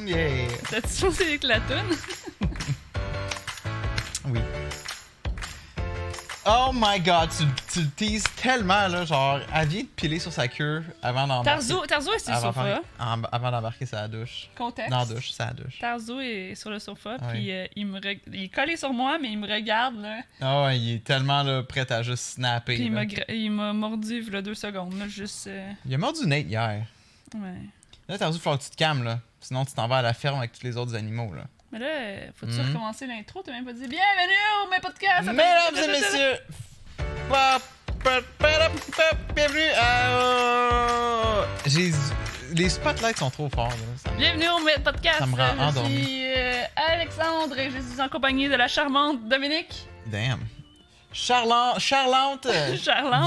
Yeah. T'as-tu chaussé avec la toune? Oui. Oh my god, tu le teases tellement, là, genre, elle vient de piler sur sa queue avant d'embarquer. Tarzo est sur le sofa. Avant d'embarquer sa douche. Contexte. Dans la douche, sa douche. Tarzo est sur le sofa, Ouais. puis il est collé sur moi, mais il me regarde, là. Ah ouais, il est tellement là, prêt à juste snapper. Puis là. il m'a mordu, il y a 2 secondes, là, juste... Il a mordu Nate hier. Ouais. Là, t'as dû falloir que tu te calmes, là. Sinon, tu t'en vas à la ferme avec tous les autres animaux, là. Mais là, faut-tu recommencer l'intro? T'as même pas dit « Bienvenue au mes podcasts! » Mesdames et messieurs, bienvenue à... Les spotlights sont trop forts, là. Bienvenue au mes podcasts! Ça me rend Je endormi. suis Alexandre et je suis en compagnie de la charmante Dominique. Damn. Charlante, Charlante.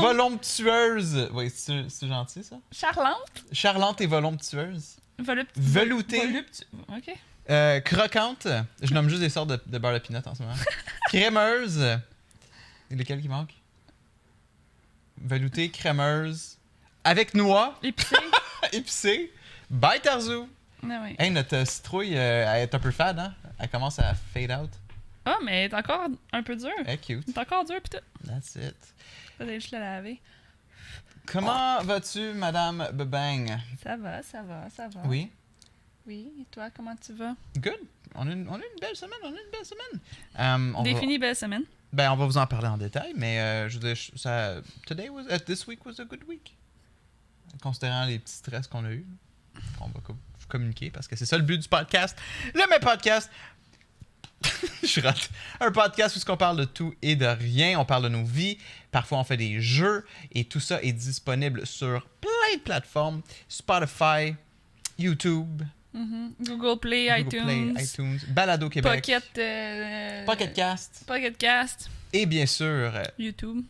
voluptueuse. Oui, c'est gentil, ça? Charlante? Charlante et voluptueuse. Veloutée. OK. Croquante. Je nomme juste des sortes de beurre de pinot en ce moment. Crémeuse. Lesquelles qui manquent? Veloutée, crémeuse. Avec noix. Épicé. Épicée. Bye Tarzou. Ah oui. Hey, notre citrouille, elle est un peu fade, hein? Elle commence à fade out. Ah, mais elle est encore un peu dure. Elle est cute. Elle est encore dure, pis tout. That's it. Fallait juste la laver. Comment vas-tu, Madame Bebang? Ça va, ça va, ça va. Oui. Oui, et toi, comment tu vas? Good. On a une belle semaine, on Définis belle semaine. on va vous en parler en détail, mais je veux dire, this week was a good week. Considérant les petits stress qu'on a eus, qu'on va communiquer, parce que c'est ça le but du podcast. Le même podcast. Je rate. Un podcast où on parle de tout et de rien. On parle de nos vies. Parfois, on fait des jeux. Et tout ça est disponible sur plein de plateformes. Spotify, YouTube, Google Play, iTunes, Balado Québec, Pocket Cast, et bien sûr, YouTube.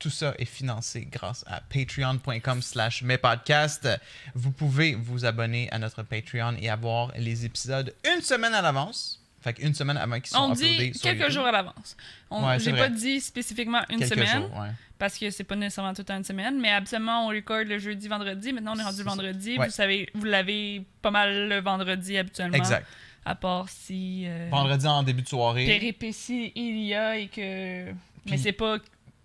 tout ça est financé grâce à patreon.com/mespodcast. Vous pouvez vous abonner à notre Patreon et avoir les épisodes une semaine à l'avance. Fait qu'une semaine avant qu'ils sont On uploadés dit sur quelques YouTube. jours à l'avance. Ouais, c'est J'ai vrai. pas dit spécifiquement une Quelques semaine, jours, ouais. parce que c'est pas nécessairement tout le temps une semaine, mais absolument on record le jeudi, vendredi. Maintenant on est rendu le vendredi. Ouais. Vous l'avez pas mal le vendredi habituellement. Exact. À part si Vendredi en début de soirée. péripéties il y a et que... Mais c'est pas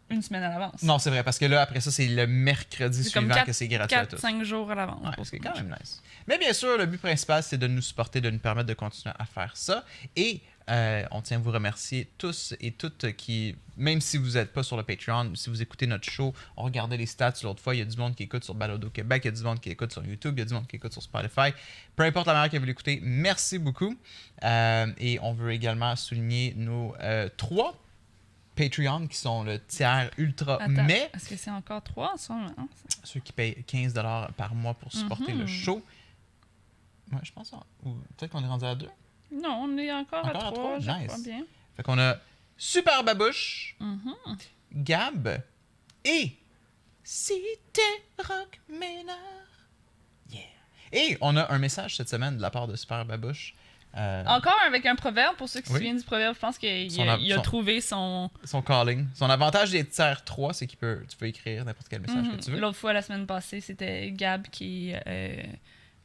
une semaine à l'avance. Non, c'est vrai, parce que là, après ça, c'est le mercredi C'est comme suivant que c'est gratuit à tous. 4-5 jours à l'avance. Ouais, pour c'est ça. quand même nice. Mais bien sûr, le but principal, c'est de nous supporter, de nous permettre de continuer à faire ça. Et on tient à vous remercier tous et toutes qui, même si vous n'êtes pas sur le Patreon, si vous écoutez notre show, on regardait les stats l'autre fois, il y a du monde qui écoute sur Balado Québec, il y a du monde qui écoute sur YouTube, il y a du monde qui écoute sur Spotify. Peu importe la manière que vous l'écoutez, merci beaucoup. Et on veut également souligner nos 3 Patreon qui sont le tiers ultra Attends, mais est-ce que c'est encore 3 en ce moment? ceux qui payent 15$ par mois pour supporter le show. Ouais, je pense. Ou peut-être qu'on est rendu à 2. Non, on est encore à 3, je Nice. crois bien. Fait qu'on a Super Babouche, Gab et Cité Rock Ménard. Yeah. Et on a un message cette semaine de la part de Super Babouche. Encore avec un proverbe, pour ceux qui se Oui. souviennent du proverbe, je pense qu'il Son a trouvé son... Son calling. Son avantage des tiers 3, c'est tu peux écrire n'importe quel message que tu veux. L'autre fois, la semaine passée, c'était Gab qui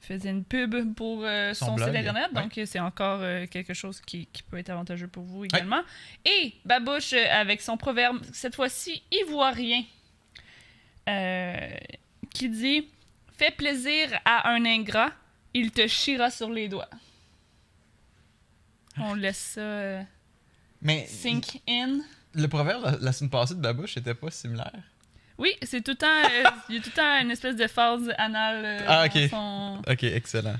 faisait une pub pour son blog. site internet, Ouais. donc c'est encore quelque chose qui peut être avantageux pour vous également. Et Babouche, avec son proverbe, cette fois-ci ivoirien, qui dit « Fais plaisir à un ingrat, il te chiera sur les doigts. » On laisse ça Mais sink in. le proverbe la semaine passée de Babouche n'était pas similaire. Oui, c'est tout le temps... il y a tout le temps une espèce de phase anale ok. dans son... Ok, excellent.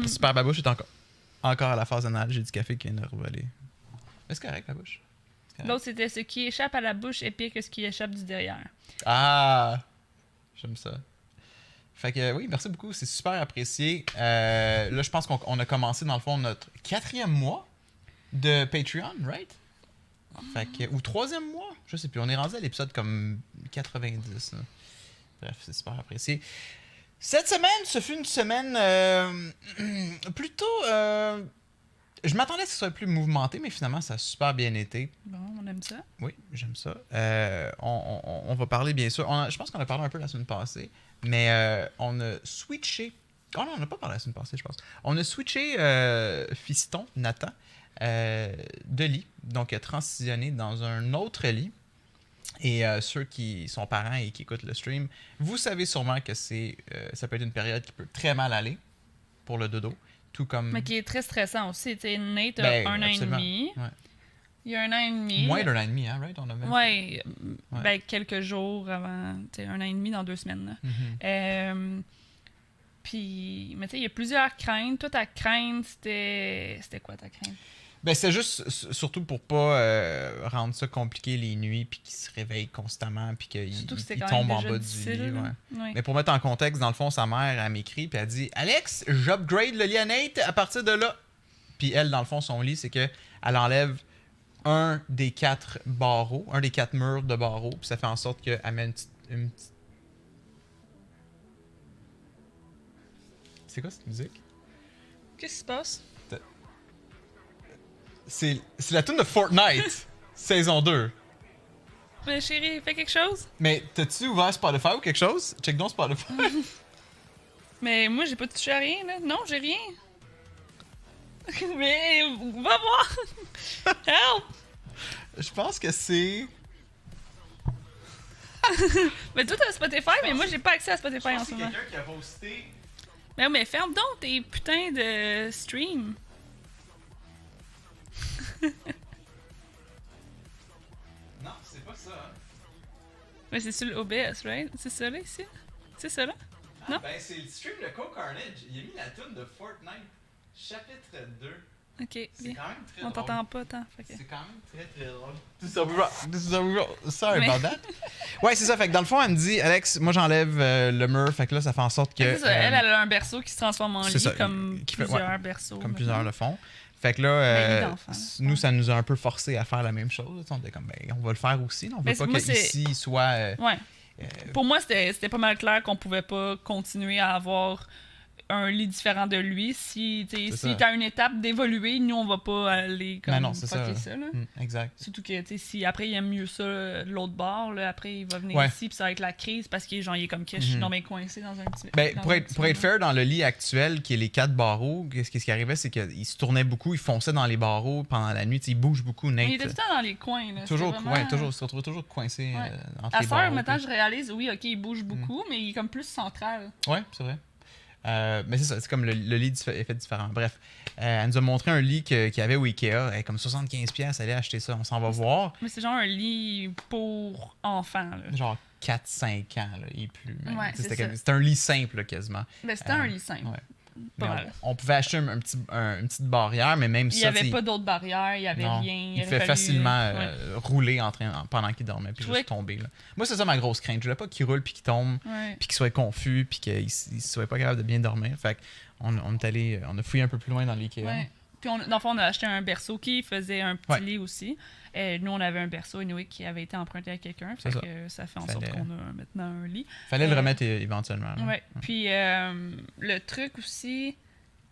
Super Babouche est encore à la phase anale. J'ai du café qui vient de revoler. Mais c'est correct, Babouche. C'est correct. L'autre, c'était ce qui échappe à la bouche est pire que ce qui échappe du derrière. Ah! J'aime ça. Fait que oui, merci beaucoup. C'est super apprécié. Là, je pense qu'on a commencé, dans le fond, notre 4e mois de Patreon, right? Fait que, ou 3e mois? Je sais plus. On est rendu à l'épisode comme 90. Là. Bref, c'est super apprécié. Cette semaine, ce fut une semaine plutôt Je m'attendais à ce que ce soit plus mouvementé, mais finalement, ça a super bien été. Bon, on aime ça. Oui, j'aime ça. On va parler, bien sûr. Je pense qu'on a parlé un peu la semaine passée, mais on a switché. Oh non, on n'a pas parlé la semaine passée, je pense. On a switché Fiston, Nathan, de lit. Donc, transitionné dans un autre lit. Et ceux qui sont parents et qui écoutent le stream, vous savez sûrement que ça peut être une période qui peut très mal aller pour le dodo. Tout comme... Mais qui est très stressant aussi. Tu sais, Nate a Ben, un an et absolument. demi. Ouais. Il y a un an et demi. Moins d'un an et demi, hein, right? On a même... Ouais, Ouais. ben quelques jours avant, tu sais, un an et demi dans 2 semaines. Là. Mhm. Puis, mais tu sais, il y a plusieurs craintes. Toi, ta crainte, c'était quoi ta crainte? Ben, c'est juste surtout pour pas rendre ça compliqué les nuits, puis qu'il se réveille constamment, puis qu'il Surtout que c'était il quand tombe même en déjà bas du difficile, lit. là. Ouais. Ouais. Mais pour mettre en contexte, dans le fond, sa mère, elle m'écrit, puis elle dit Alex, j'upgrade le lit à Nate à partir de là. Puis elle, dans le fond, son lit, c'est que elle enlève un des 4 barreaux, un des 4 murs de barreaux, puis ça fait en sorte qu'elle met une petite. C'est quoi cette musique? Qu'est-ce qui se passe? C'est la tune de Fortnite, saison 2. Mais chérie, fais quelque chose? Mais t'as-tu ouvert Spotify ou quelque chose? Check donc Spotify. Mais moi, j'ai pas touché à rien, là. Non, j'ai rien. Mais va voir! Help! Je pense que c'est... Mais toi, t'as Spotify, mais moi, j'ai pas accès à Spotify en ce moment. quelqu'un qui a posté... Mais ferme donc tes putains de stream. Non, c'est pas ça. Hein. Mais c'est sur l'OBS, right? C'est ça là, ici? C'est ça là? Non? Ben, c'est le stream de Co-Carnage. Il a mis la tune de Fortnite, chapitre 2. Ok, C'est bien. quand même très On drôle. t'entend pas tant. Fait que... C'est quand même très très drôle. This is a real... Sorry Mais- about that. Ouais, c'est ça. Fait que dans le fond, elle me dit, Alex, moi j'enlève le mur. Fait que là, ça fait en sorte que... C'est ça, elle a un berceau qui se transforme en c'est lit, ça, comme qui fait- plusieurs berceaux. comme maintenant. plusieurs le font. Fait que là, Ben, lit d'enfant, là. nous, ça nous a un peu forcé à faire la même chose. On était comme, ben, on va le faire aussi. Là. On veut Mais pas moi, qu'ici, il soit... Ouais. Pour moi, c'était pas mal clair qu'on pouvait pas continuer à avoir un lit différent de lui. Si ça. t'as une étape d'évoluer, nous, on va pas aller comme Ben non, c'est fucker ça. là. Exact. Surtout que, tu sais, si après il aime mieux ça, de l'autre bord, là, après il va venir Ouais. ici, puis ça va être la crise parce qu'il est comme que je suis non mais coincé dans un petit. Ben, dans pour un être, petit pour être moment. fair, dans le lit actuel, qui est les 4 barreaux, qu'est-ce qui arrivait, c'est qu'il se tournait beaucoup, il fonçait dans les barreaux pendant la nuit. Il bouge beaucoup, Nate. Mais il était tout le temps dans les coins. Là. Toujours, C'était vraiment... ouais, toujours, il se retrouve toujours coincé Ouais. entre À les cette heure, barreaux. maintenant, puis- je réalise, oui, ok, il bouge beaucoup, mais il est comme plus central. Ouais, c'est vrai. Mais c'est ça, c'est comme le lit est fait différent. Bref, elle nous a montré un lit qu'il y avait au Ikea, comme 75$, allez acheter ça, on s'en va voir. Mais c'est genre un lit pour enfants. Là. Genre 4-5 ans, là, et plus. Même. Ouais, C'était c'est comme- c'était un lit simple, là, quasiment. Mais c'était un lit simple. Ouais. Pas Mais mal. on pouvait acheter une petite barrière, mais même Il ça, n'y avait t'sais, pas d'autres barrières, il n'y avait non, rien. il aurait fait fallu- facilement ouais. rouler pendant qu'il dormait, puis Je trouvais juste tomber. Là. Moi, c'est ça ma grosse crainte. Je voulais pas qu'il roule, puis qu'il tombe, Ouais. puis qu'il soit confus, puis qu'il soit pas capable de bien dormir. Fait qu'on est allé, on a fouillé un peu plus loin dans l'IKEA. Ouais. Puis, dans le fond, on a acheté un berceau qui faisait un petit Ouais. lit aussi. Nous, on avait un berceau anyway, qui avait été emprunté à quelqu'un. C'est Fait ça. que ça fait en sorte qu'on a maintenant un lit. Fallait le remettre éventuellement. là. Ouais. Puis, le truc aussi...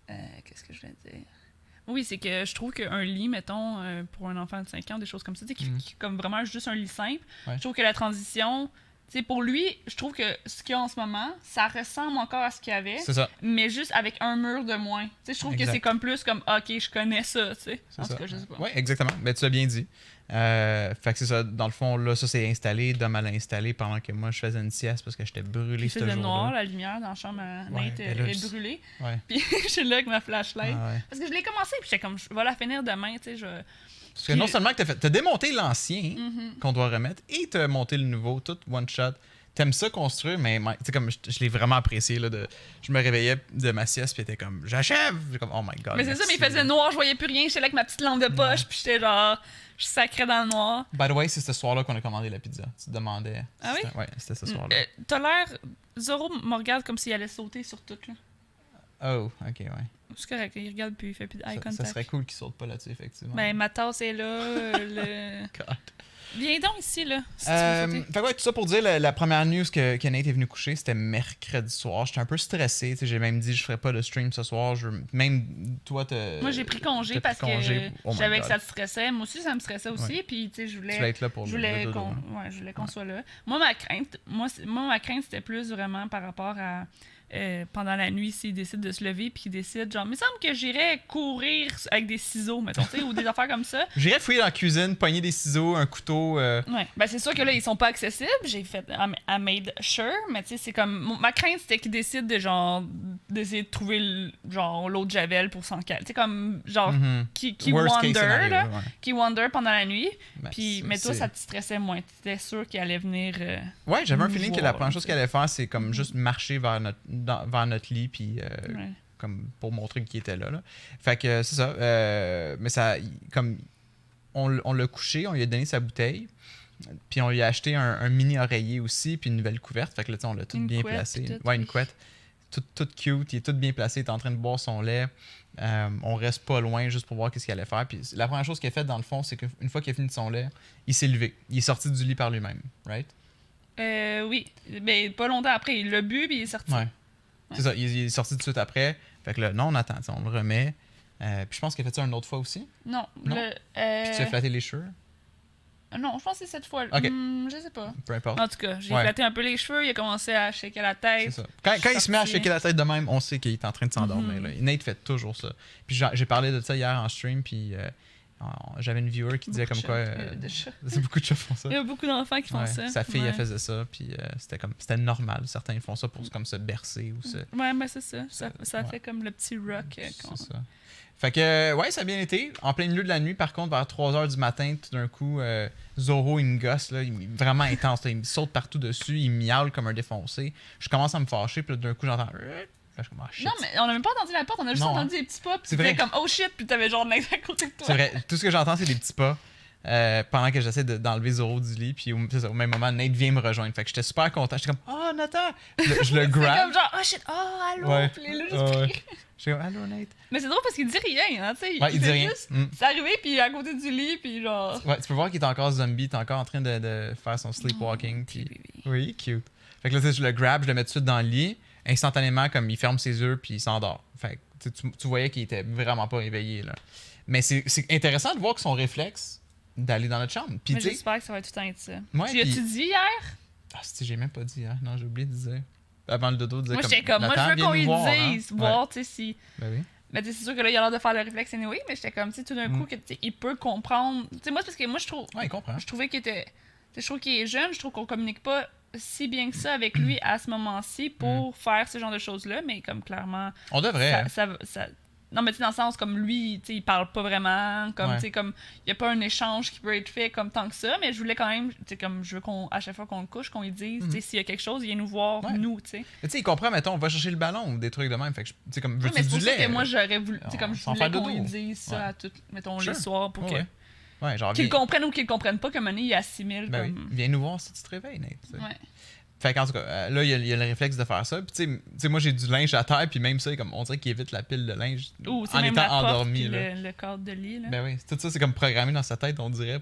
qu'est-ce que je vais dire? Oui, c'est que je trouve qu'un lit, mettons, pour un enfant de 5 ans, des choses comme ça, tu sais, qui est comme vraiment juste un lit simple, Ouais. je trouve que la transition... Tu sais, pour lui, je trouve que ce qu'il y a en ce moment, ça ressemble encore à ce qu'il y avait, C'est ça. mais juste avec un mur de moins. Tu sais, je trouve Exact. que c'est comme plus comme, OK, je connais ça, tu sais. C'est En ça. tout cas, je sais pas. Oui, exactement. Mais tu l'as bien dit. Fait que c'est ça. Dans le fond, là, ça c'est installé. Dom l'a installé pendant que moi je faisais une sieste parce que j'étais brûlé Puis ce il faisait jour-là. noir, la lumière dans la chambre à Ouais, Nate ben là, est brûlée. Ouais. Puis je suis là avec ma flashlight. Ah ouais. Parce que je l'ai commencé, puis j'étais comme, je vais la finir demain, tu sais. Parce que non seulement que t'as démonté l'ancien Mhm. qu'on doit remettre et t'as monté le nouveau, tout one shot. T'aimes ça construire, mais tu sais, comme je l'ai vraiment apprécié. Là, je me réveillais de ma sieste, puis était comme, j'achève! J'ai comme, oh my god. Mais c'est ça, mais il merci. faisait noir, je voyais plus rien. J'étais là avec ma petite lampe de poche, puis j'étais genre, je sacrais dans le noir. By the way, c'est ce soir-là qu'on a commandé la pizza. Tu te demandais. Ah oui? Ouais, c'était ce soir-là. T'as l'air. Zoro me regarde comme s'il allait sauter sur tout, là. Oh, ok, ouais. C'est correct, il regarde, puis il fait plus de eye Ça contact. serait cool qu'il saute pas là-dessus, effectivement. Ben, ma tasse est là, le... God. Viens donc ici, là. Si tu veux sauter. Fait que ouais, tout ça pour dire, la première news que Nate est venu coucher, c'était mercredi soir. J'étais un peu stressé. J'ai même dit je ferais pas de stream ce soir. Même toi, Moi, j'ai pris congé parce que je savais que ça te stressait. Moi aussi, ça me stressait aussi. Ouais. Puis, tu sais, je voulais. Tu vas être là pour je voulais le dodo, qu'on je voulais qu'on soit là. Moi, ma crainte, c'était plus vraiment par rapport à. Pendant la nuit, s'il décide de se lever puis qu'il décide, genre, il me semble que j'irais courir avec des ciseaux, mettons, tu sais, ou des affaires comme ça. J'irais fouiller dans la cuisine, pogner des ciseaux, un couteau. Ouais, ben c'est sûr que là, ils sont pas accessibles. J'ai fait, I made sure, mais tu sais, c'est comme, ma crainte, c'était qu'ils décident de, genre, d'essayer de trouver, genre, l'eau de Javel pour s'en caler. Tu sais, comme, genre, qui Worst case wander, scenario, là, ouais. qui wander pendant la nuit. Ben, Puis, mais toi, ça te stressait moins. Tu étais sûr qu'il allait venir. Ouais, j'avais un nous feeling que voir, la première chose qu'elle allait faire, c'est comme juste marcher vers notre lit, puis Ouais. comme pour montrer qu'il était là. Fait que c'est ça. Mais ça, comme on l'a couché, on lui a donné sa bouteille, puis on lui a acheté un mini oreiller aussi, puis une nouvelle couverte. Fait que là, on l'a tout Une bien couette, placé. puis tout, Ouais, une oui. couette. Tout cute, il est tout bien placé, il est en train de boire son lait. On reste pas loin juste pour voir qu'est-ce qu'il allait faire. Puis la première chose qu'il a faite, dans le fond, c'est qu'une fois qu'il a fini de son lait, il s'est levé. Il est sorti du lit par lui-même, right? Oui, mais pas longtemps après, il l'a bu puis il est sorti. Ouais. C'est ça, il est sorti tout de suite après. Fait que là, non, on attend, on le remet. Puis je pense qu'il a fait ça une autre fois aussi. Non, Non. Puis tu as flatté les cheveux. non, je pense que c'est cette fois. Ok. Je sais pas. Peu importe. En tout cas, j'ai Ouais. flatté un peu les cheveux, il a commencé à shaker la C'est tête. ça. Quand il se met à sorti. shaker la tête de même, on sait qu'il est en train de s'endormir. là. Nate fait toujours ça. Puis j'ai parlé de ça hier en stream, puis j'avais une viewer qui disait Beaucoup comme de quoi... chats, de chats. c'est beaucoup de chats font ça. Il y a beaucoup d'enfants qui font Ouais, ça. sa fille, ouais. elle faisait ça, puis c'était normal. Certains font ça pour comme se bercer ou se... Ouais, ben c'est ça. Ça Ouais. fait comme le petit rock. C'est ça. Fait que, ouais, ça a bien été. En plein milieu de la nuit, par contre, vers 3h du matin, tout d'un coup, Zoro, il me gosse, là, il est vraiment intense. Là, il me saute partout dessus, il miaule comme un défoncé. Je commence à me fâcher, puis là, d'un coup, j'entends... Là, je suis comme, ah, shit. Non, mais on n'a même pas entendu la porte, on a juste Non, entendu des petits pas. Puis C'est c'était vrai. comme oh shit, puis t'avais genre Nate à côté de toi. C'est vrai, tout ce que j'entends, c'est des petits pas. Pendant que j'essaie d'enlever Zoro du lit, puis c'est ça, au même moment, Nate vient me rejoindre. Fait que j'étais super content. J'étais comme, oh, Nathan! Je le C'est grab. comme genre oh shit, oh allô. Ouais. Puis là, juste Ouais. pris. J'étais comme, allô, Nate. Mais c'est drôle parce qu'il dit rien, hein, tu sais. Ouais, il dit fait rien. juste. Mm. C'est arrivé, puis il est à côté du lit, puis genre. Ouais, tu peux voir qu'il est encore zombie, il est encore en train de faire son sleepwalking. Puis... Petit bébé. Oui, cute. Fait que là, tu sais, je le grab, je le mets tout de suite dans le lit. Instantanément, comme il ferme ses yeux, puis il s'endort. Fait que tu voyais qu'il était vraiment pas réveillé, là. Mais c'est intéressant de voir que son réflexe d'aller dans notre chambre. Puis Mais tu sais, j'espère que ça va tout le temps être ça. Ouais, Tu as-tu dit hier? ah, j'ai même pas dit, hein. Non, j'ai oublié de dire. Avant le dodo, de dire Moi, j'étais comme, moi, Nathan, je veux viens qu'on nous lui voir, hein. dise, Ouais. voir, tu sais, si. Ben oui. Mais tu sais, c'est sûr que là, il a l'air de faire le réflexe anyway, mais j'étais comme, tu sais, tout d'un coup, que, tu sais, il peut comprendre. Tu sais, moi, c'est parce que moi, je trouve. Ouais, il comprend. Je trouvais qu'il était. Tu sais, je trouve qu'il est jeune, je trouve qu'on communique pas si bien que ça avec lui à ce moment-ci pour faire ce genre de choses-là, mais comme clairement. On devrait. hein. Non, mais tu sais, dans le sens comme lui, tu sais, il parle pas vraiment, comme, Ouais. tu sais, comme, il y a pas un échange qui peut être fait comme tant que ça, mais je voulais quand même, tu sais, comme, je veux à chaque fois qu'on le couche, qu'on lui dise, tu sais, s'il y a quelque chose, il vient nous voir, Ouais. nous, tu sais. Mais tu sais, il comprend, mettons, on va chercher le ballon ou des trucs de même. Fait que, tu sais, comme, Ouais, veux-tu mais c'est du pour ça lait? que moi, j'aurais voulu, tu sais, comme, je Sans voulais faire qu'on dodo. lui dise ça Ouais. à tout, mettons, Sure. les soirs, pour Ouais. Ouais, genre, qu'il le viens, comprenne ou qu'il le comprenne pas, comme un il assimile, ben comme. oui, viens nous voir si tu te réveilles, Nate. tu sais. Ouais. Fait qu'en tout cas, là, il y a le réflexe de faire ça. Puis, tu sais, moi, j'ai du linge à terre, puis même ça, comme, on dirait qu'il évite la pile de linge Ou c'est en même étant la porte, endormi. puis Là. le cadre de lit, là. Ben oui, tout ça, c'est comme programmé dans sa tête, on dirait,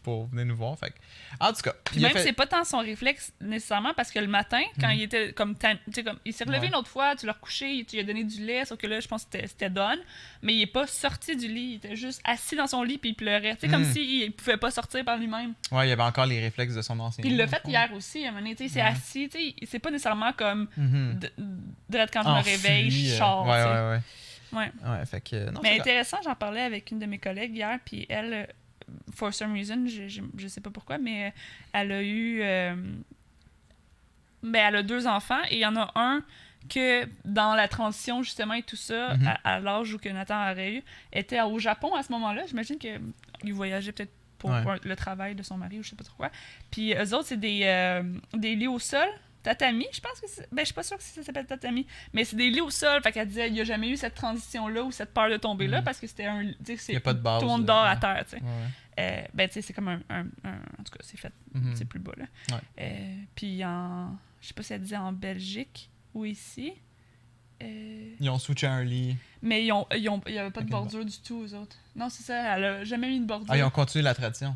pour venir nous voir. Fait que, en tout cas, Puis il a même, fait- c'est pas tant son réflexe nécessairement parce que le matin, quand il était comme. Tu sais, comme il s'est relevé Ouais. une autre fois, tu l'as recouché, tu lui as donné du lait, sauf que là, je pense que c'était done. Mais il est pas sorti du lit, il était juste assis dans son lit puis il pleurait. Tu sais, comme s'il pouvait pas sortir par lui-même. Ouais, il y avait encore les réflexes de son ancien. Puis il l'a lit, fait dans le fond. hier aussi, à un moment donné, tu sais, il s'est assis, tu sais, c'est pas nécessairement comme. Mhm. Direct quand je me Enfui, réveille, je sors. Ouais, tu sais. ouais, Ouais. ouais. Ouais, fait que. Non, Mais c'est intéressant, j'en parlais avec une de mes collègues hier, puis elle, for some reason, je sais pas pourquoi, mais elle a eu. Ben, elle a 2 enfants et il y en a un que dans la transition justement et tout ça, Mhm. à l'âge où que Nathan aurait eu, était au Japon à ce moment-là. J'imagine qu'il voyageait peut-être pour Ouais. le travail de son mari ou je sais pas trop quoi. Puis eux autres, c'est des lits au sol. Tatami, je pense que c'est. Ben, je suis pas sûre que ça s'appelle tatami, mais c'est des lits au sol. Fait qu'elle disait, il n'y a jamais eu cette transition-là ou cette peur de tomber là parce que c'était un. Tu sais, Y a pas de base, tout le monde dort à ouais. terre, tu sais. Ouais. Ben, tu sais, c'est comme un. En tout cas, c'est fait. Mhm. C'est plus bas, là. Ouais. Puis en. Je sais pas si elle disait en Belgique ou ici. Ils ont switché un lit. Mais il y avait pas de Avec une bordure du tout, aux autres. Non, c'est ça. Elle a jamais mis de bordure. Ah, ils ont continué la tradition.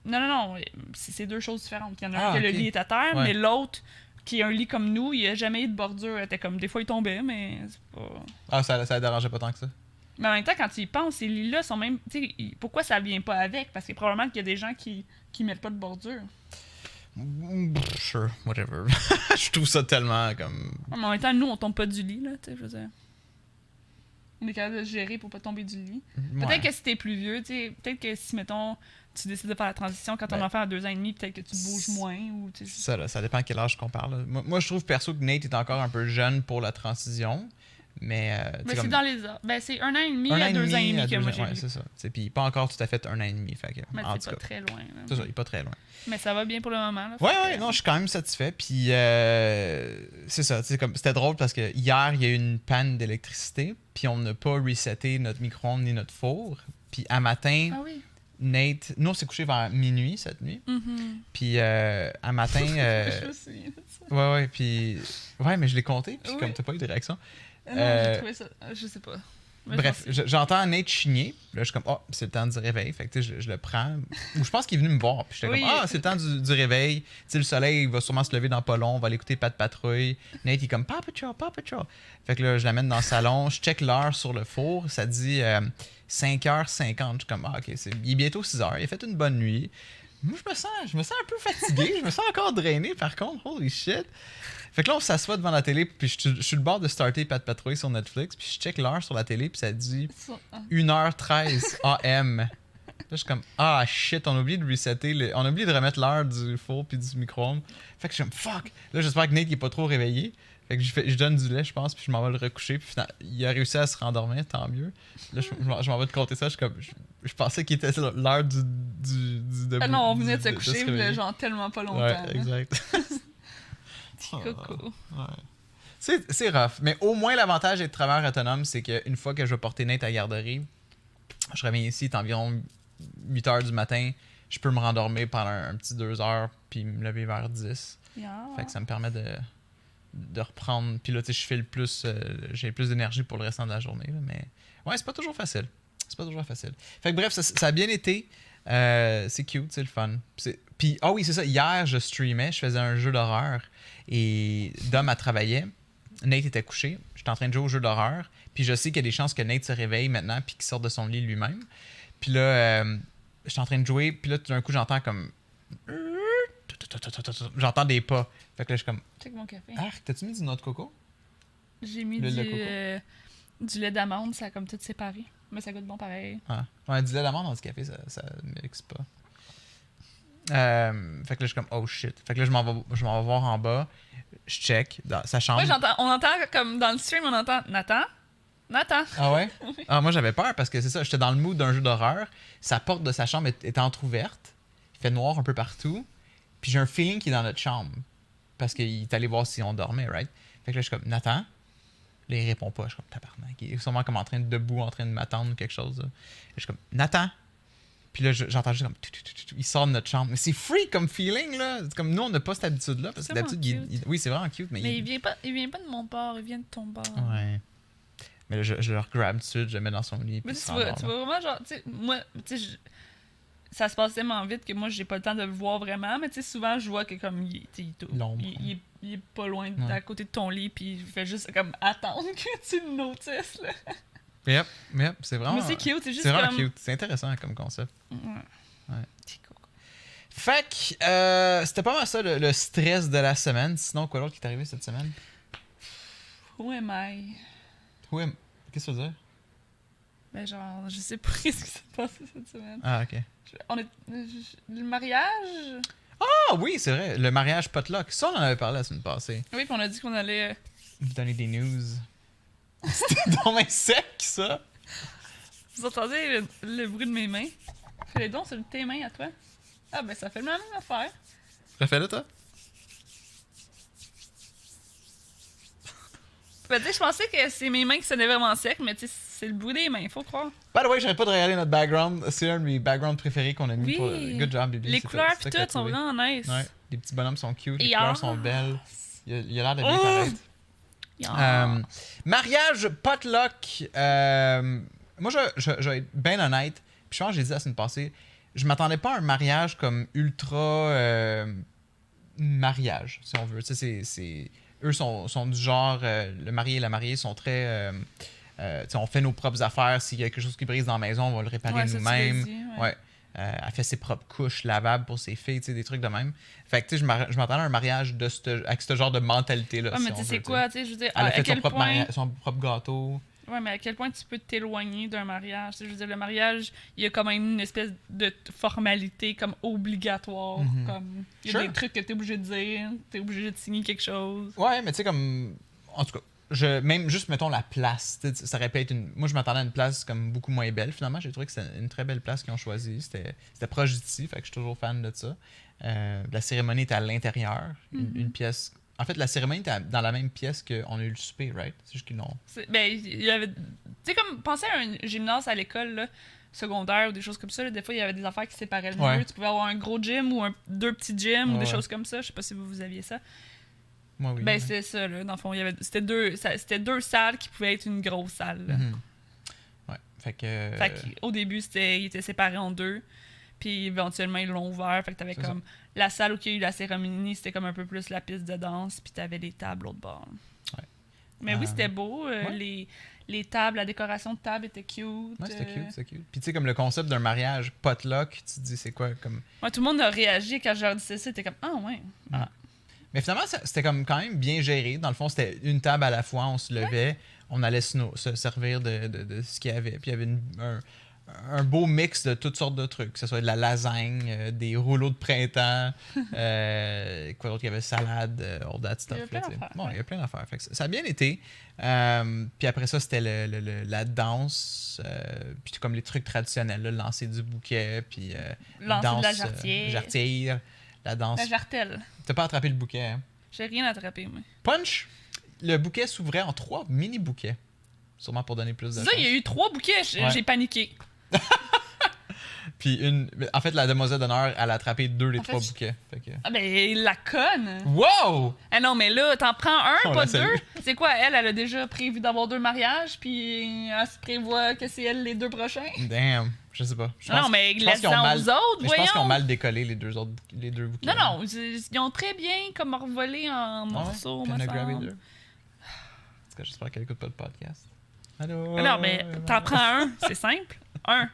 Non, c'est deux choses différentes. Il y en a un Ah, que ok. le lit est à terre, Ouais. mais l'autre, qui est un lit comme nous, il n'y a jamais eu de bordure. Était comme, des fois, il tombait, mais c'est pas... Ah, ça dérangeait pas tant que ça. Mais en même temps, quand tu y penses, ces lits-là sont même... Tu sais, pourquoi ça vient pas avec? Parce que probablement qu'il y a des gens qui mettent pas de bordure. Sure, whatever. Je trouve ça tellement comme... Mais en même temps, nous, on tombe pas du lit, là, tu sais, je veux dire. On est capable de se gérer pour pas tomber du lit. Ouais. Peut-être que si t'es plus vieux, tu sais, peut-être que si, mettons, tu décides de faire la transition quand ton enfant a 2 ans et demi, peut-être que tu bouges moins, ou tu sais... Ça, là, ça dépend à quel âge qu'on parle. Là. Moi, je trouve perso que Nate est encore un peu jeune pour la transition. Mais, tu sais, Mais c'est comme dans les ans. Ben, c'est 1 an et demi un an à 2 ans et demi à que 2 moi ans, j'ai ouais, vu. c'est ça. T'sais, puis pas encore tout à fait 1 an et demi. Fait que, Mais en c'est tout pas cas, très loin. Là. c'est ça, il est pas très loin. Mais ça va bien pour le moment. Là, Ouais, fait ouais, que- non, je suis quand même satisfait. Puis c'est ça, tu sais, comme c'était drôle parce que hier, il y a eu une panne d'électricité, puis on n'a pas reseté notre micro-ondes ni notre four. Puis à matin, Ah oui. Nate, nous on s'est couché vers minuit cette nuit. Mhm. Puis à matin, Je me souviens de ça. ouais, puis ouais, mais je l'ai compté, puis Oui. comme t'as pas eu de réaction. Non, j'ai trouvé ça. Je sais pas. Mais Bref, je pense j'entends Nate chigner. Là, je suis comme, oh, c'est le temps du réveil. Fait que tu sais, je le prends. Ou je pense qu'il est venu me voir. Puis j'étais Oui. comme, ah, c'est le temps du réveil. Tu sais, le soleil, il va sûrement se lever dans pas long. On va aller écouter Pat Patrouille. Nate, il est comme, Papa Chow, Papa Chow. Fait que là, je l'amène dans le salon. Je check l'heure sur le four. Ça dit 5h50. Je suis comme, ah, ok, il est bientôt 6h. Il a fait une bonne nuit. Moi, je me sens un peu fatigué. Je me sens encore drainé, par contre. Holy shit. Fait que là, on s'assoit devant la télé, puis je suis le bord de starter Pat Patrouille sur Netflix, puis je check l'heure sur la télé, puis ça dit ça. 1h13 AM. Là, je suis comme, ah shit, on a oublié de resetter, on a oublié de remettre l'heure du four puis du micro-ondes. Fait que je suis comme, fuck. Là, j'espère que Nate, il est pas trop réveillé. Fait que je donne du lait, je pense, puis je m'en vais le recoucher, puis finalement, il a réussi à se rendormir, tant mieux. Là, je m'en vais te compter ça, je suis comme, je pensais qu'il était sur l'heure du debout. Ah non, on venait de se coucher, réveiller. là, genre tellement pas longtemps. Ouais, là. exact. Petit coco. Ouais. C'est rough. Mais au moins, l'avantage d'être travailleur autonome, c'est qu'une fois que je vais porter Nate à la garderie, je reviens ici, il est environ 8 h du matin. Je peux me rendormir pendant un petit 2 heures, puis me lever vers 10. Yeah. Fait que ça me permet de reprendre. Puis là, tu sais, je file plus. J'ai plus d'énergie pour le restant de la journée. Là, mais ouais, c'est pas toujours facile. C'est pas toujours facile. Fait que bref, ça a bien été. C'est cute, c'est le fun. Puis, ah oui, c'est ça. Hier, je streamais, je faisais un jeu d'horreur. Et Dom a travaillé. Nate était couché. J'étais en train de jouer au jeu d'horreur. Puis je sais qu'il y a des chances que Nate se réveille maintenant puis qu'il sorte de son lit lui-même. Puis là, j'étais en train de jouer. Puis là, tout d'un coup, j'entends comme... J'entends des pas. Fait que là, je suis comme... Check mon café. Ah, t'as-tu mis du noix de coco? J'ai mis Le lait coco. du lait d'amande, ça a comme tout séparé. Mais ça goûte bon pareil. Ah. Ouais, du lait d'amande dans du café, ça mixe pas. Fait que là, je suis comme, oh shit. Fait que là, je m'en vais voir en bas. Je check dans sa chambre. Ouais, on entend comme dans le stream, on entend Nathan. Ah ouais? Ah, moi, j'avais peur parce que c'est ça, j'étais dans le mood d'un jeu d'horreur. Sa porte de sa chambre est entrouverte. Il fait noir un peu partout. Puis j'ai un feeling qu'il est dans notre chambre. Parce qu'il est allé voir si on dormait, right? Fait que là, je suis comme, Nathan? Là, il répond pas. Je suis comme, tabarnak. Il est sûrement comme en train de debout, en train de m'attendre ou quelque chose. Là. Je suis comme, Nathan? Puis là, j'entends juste comme... Il sort de notre chambre. Mais c'est free comme feeling, là. C'est comme nous, on n'a pas cette habitude-là. Parce que C'est d'habitude, vraiment oui, c'est vraiment cute. Mais Mais il vient pas de mon bord, il vient de ton bord. Ouais. Mais là, je le grab tout de suite, je le mets dans son lit. Mais Puis tu vois vraiment, genre, tu sais, moi, tu sais, ça se passe tellement vite que moi, j'ai pas le temps de le voir vraiment, mais tu sais, souvent, je vois que comme, L'ombre. il est pas loin, Ouais. à côté de ton lit, puis il fait juste comme attendre que tu le notices, là. Yep, c'est vraiment... Mais c'est cute, c'est juste C'est vraiment comme... cute. C'est intéressant comme concept. Ouais. Ouais. Petit coco. Fait que c'était pas mal ça, le stress de la semaine. Sinon, quoi d'autre qui est arrivé cette semaine? Who am I? Oui, qu'est-ce que tu veux dire? Ben genre, je sais pas ce qui s'est passé cette semaine. Ah, ok. Le mariage? Ah oui, c'est vrai, le mariage potluck. Ça, on en avait parlé la semaine passée. Oui, puis on a dit qu'on allait... Vous donner des news. C'était dans mes sec, ça! Vous entendez le bruit de mes mains? Fais-les donc sur tes mains à toi. Ah ben ça fait la même affaire. Refais-le, toi? Ben, tu sais, je pensais que c'est mes mains qui sonnaient vraiment sec, mais tu sais, c'est le bruit des mains, faut croire. By the way, j'arrête pas de regarder notre background. C'est un de mes backgrounds préférés qu'on a mis Oui. pour... Good job, Bibi. Les C'est couleurs ça pis que tout t'as sont trouvé. vraiment nice. Ouais, les petits bonhommes sont cute, les Et couleurs ah. sont belles. Il a l'air de bien Oh! paraître. Yeah. Mariage potluck. Moi, je vais être bien honnête. Puis je pense que j'ai dit la semaine passée. je m'attendais pas à un mariage comme ultra mariage, si on veut. Tu sais, eux sont du genre, le marié et la mariée sont très... tu sais, on fait nos propres affaires. S'il y a quelque chose qui brise dans la maison, on va le réparer Ouais, ça, tu l'as nous-mêmes. dit, ouais. Ouais. Elle fait ses propres couches lavables pour ses filles, tu sais, des trucs de même. Fait que, tu sais, je m'attendais à un mariage avec ce genre de mentalité-là. Ouais, mais si tu on sais, c'est veut, quoi, tu sais, je veux dire, Elle a à fait quel point... son propre gâteau. Ouais, mais à quel point tu peux t'éloigner d'un mariage? Tu sais, je veux dire, le mariage, il y a quand même une espèce de formalité comme obligatoire. Mhm. Comme, il y a Sure. des trucs que t'es obligé de dire, t'es obligé de signer quelque chose. Ouais, mais tu sais, comme. En tout cas, même juste, mettons, la place. Tu sais, ça aurait pu être une. Moi, je m'attendais à une place comme beaucoup moins belle. Finalement, j'ai trouvé que c'était une très belle place qu'ils ont choisie. C'était proche d'ici, fait que je suis toujours fan de ça. La cérémonie était à l'intérieur. Une pièce. En fait, la cérémonie était dans la même pièce qu'on a eu le souper, right? C'est juste qu'ils l'ont. Ben, il y avait... Tu sais, comme, pensez à un gymnase à l'école, là, secondaire ou des choses comme ça. Là, des fois, il y avait des affaires qui séparaient le Ouais. mur. Tu pouvais avoir un gros gym ou deux petits gyms ou Ouais, des ouais. choses comme ça. Je sais pas si vous aviez ça. Moi, oui. Ben, ouais. c'était ça, là. Dans le fond, c'était deux salles qui pouvaient être une grosse salle. Là. Mhm. Ouais. Fait que. Fait qu'au début, ils étaient séparés en deux. Puis éventuellement, ils l'ont ouvert. Fait que t'avais C'est comme la salle où il y a eu la cérémonie, c'était comme un peu plus la piste de danse. Puis t'avais les tables l'autre bord. Ouais. Mais oui, c'était beau. ouais. Les tables, la décoration de table était cute. Ouais, c'était cute, c'était cute. Puis tu sais, comme le concept d'un mariage potluck, tu te dis, c'est quoi comme. Ouais, tout le monde a réagi quand je leur disais ça. C'était comme, ah ouais. Ah. Mais finalement, c'était comme quand même bien géré. Dans le fond, c'était une table à la fois, on se levait, on allait se servir de ce qu'il y avait. Puis il y avait un beau mix de toutes sortes de trucs, que ce soit de la lasagne, des rouleaux de printemps, quoi d'autre, il y avait salade, all that stuff. Il y avait plein là, tu sais. d'affaires, Bon, ouais. il y avait plein d'affaires. Fait que ça a bien été. Puis après ça, c'était la danse, puis comme les trucs traditionnels, là, le lancer du bouquet, puis Lancer de la jarretière. jarretière, la danse. La jartelle. T'as pas attrapé le bouquet, hein? J'ai rien attrapé, moi. Punch, le bouquet s'ouvrait en 3 mini-bouquets. Sûrement pour donner plus de Ça, il y a chance. eu 3 bouquets. Ouais. J'ai paniqué. Puis en fait, la demoiselle d'honneur, elle a attrapé 2 des En fait, 3 bouquets. Fait que... Ah ben, la conne! Wow! Ah non, mais là, t'en prends un, On pas la salue. 2. C'est quoi, elle a déjà prévu d'avoir 2 mariages, puis elle se prévoit que c'est elle les 2 prochains? Damn, je sais pas. Je Non, pense- mais je pense qu'ils ont laisse-en mal- aux autres, mais je pense qu'ils ont voyons! mal décollé les deux bouquets. Non, non, ils ont très bien comme revolé en morceaux, Puis me on a grabé semble. 2. En tout cas, j'espère qu'elle écoute pas le podcast. Allô? Non, mais t'en prends un, c'est simple. Un.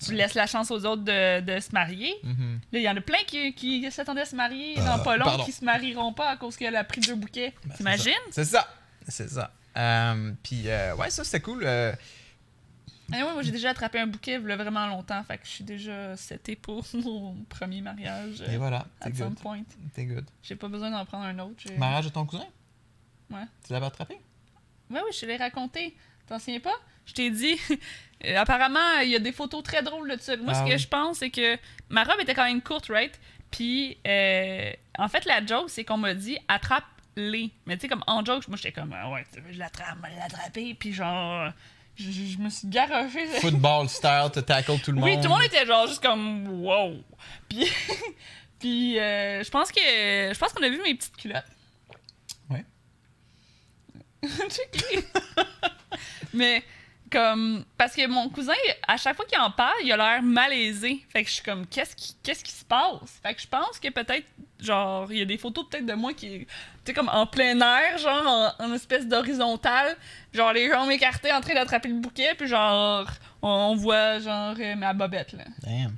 Tu laisses la chance aux autres de se marier. Mhm. Là, il y en a plein qui s'attendaient à se marier dans pas long, pardon. qui se marieront pas à cause qu'elle a pris 2 bouquets. Ben, T'imagines? C'est ça. C'est ça. Puis, ouais, ça, c'était cool. Eh ouais, moi, j'ai déjà attrapé un bouquet il y a vraiment longtemps, fait que je suis déjà setée pour mon premier mariage. Et voilà, At t'es some good. point. T'es good. J'ai pas besoin d'en prendre un autre. Mariage de ton cousin? Ouais. Tu l'avais attrapé? Ouais, oui, je te l'ai raconté. T'en souviens pas? Je t'ai dit. Apparemment, il y a des photos très drôles de ça. Moi, Ah ce que oui. je pense, c'est que ma robe était quand même courte, right? Puis, en fait, la joke, c'est qu'on m'a dit attrape-les. Mais tu sais, comme en joke, moi, j'étais comme, ah ouais, je l'attraper. Puis, genre, je me suis garoché. Football style to tackle tout le monde. Oui, tout le monde était genre juste comme wow. Puis, puis je pense qu'on a vu mes petites culottes. Ouais. Checké. Mais comme parce que mon cousin à chaque fois qu'il en parle, il a l'air malaisé. Fait que je suis comme qu'est-ce qui se passe? Fait que je pense que peut-être genre il y a des photos peut-être de moi qui tu sais comme en plein air, genre en espèce d'horizontale, genre les jambes écartées en train d'attraper le bouquet, puis genre on voit genre ma bobette là. Damn.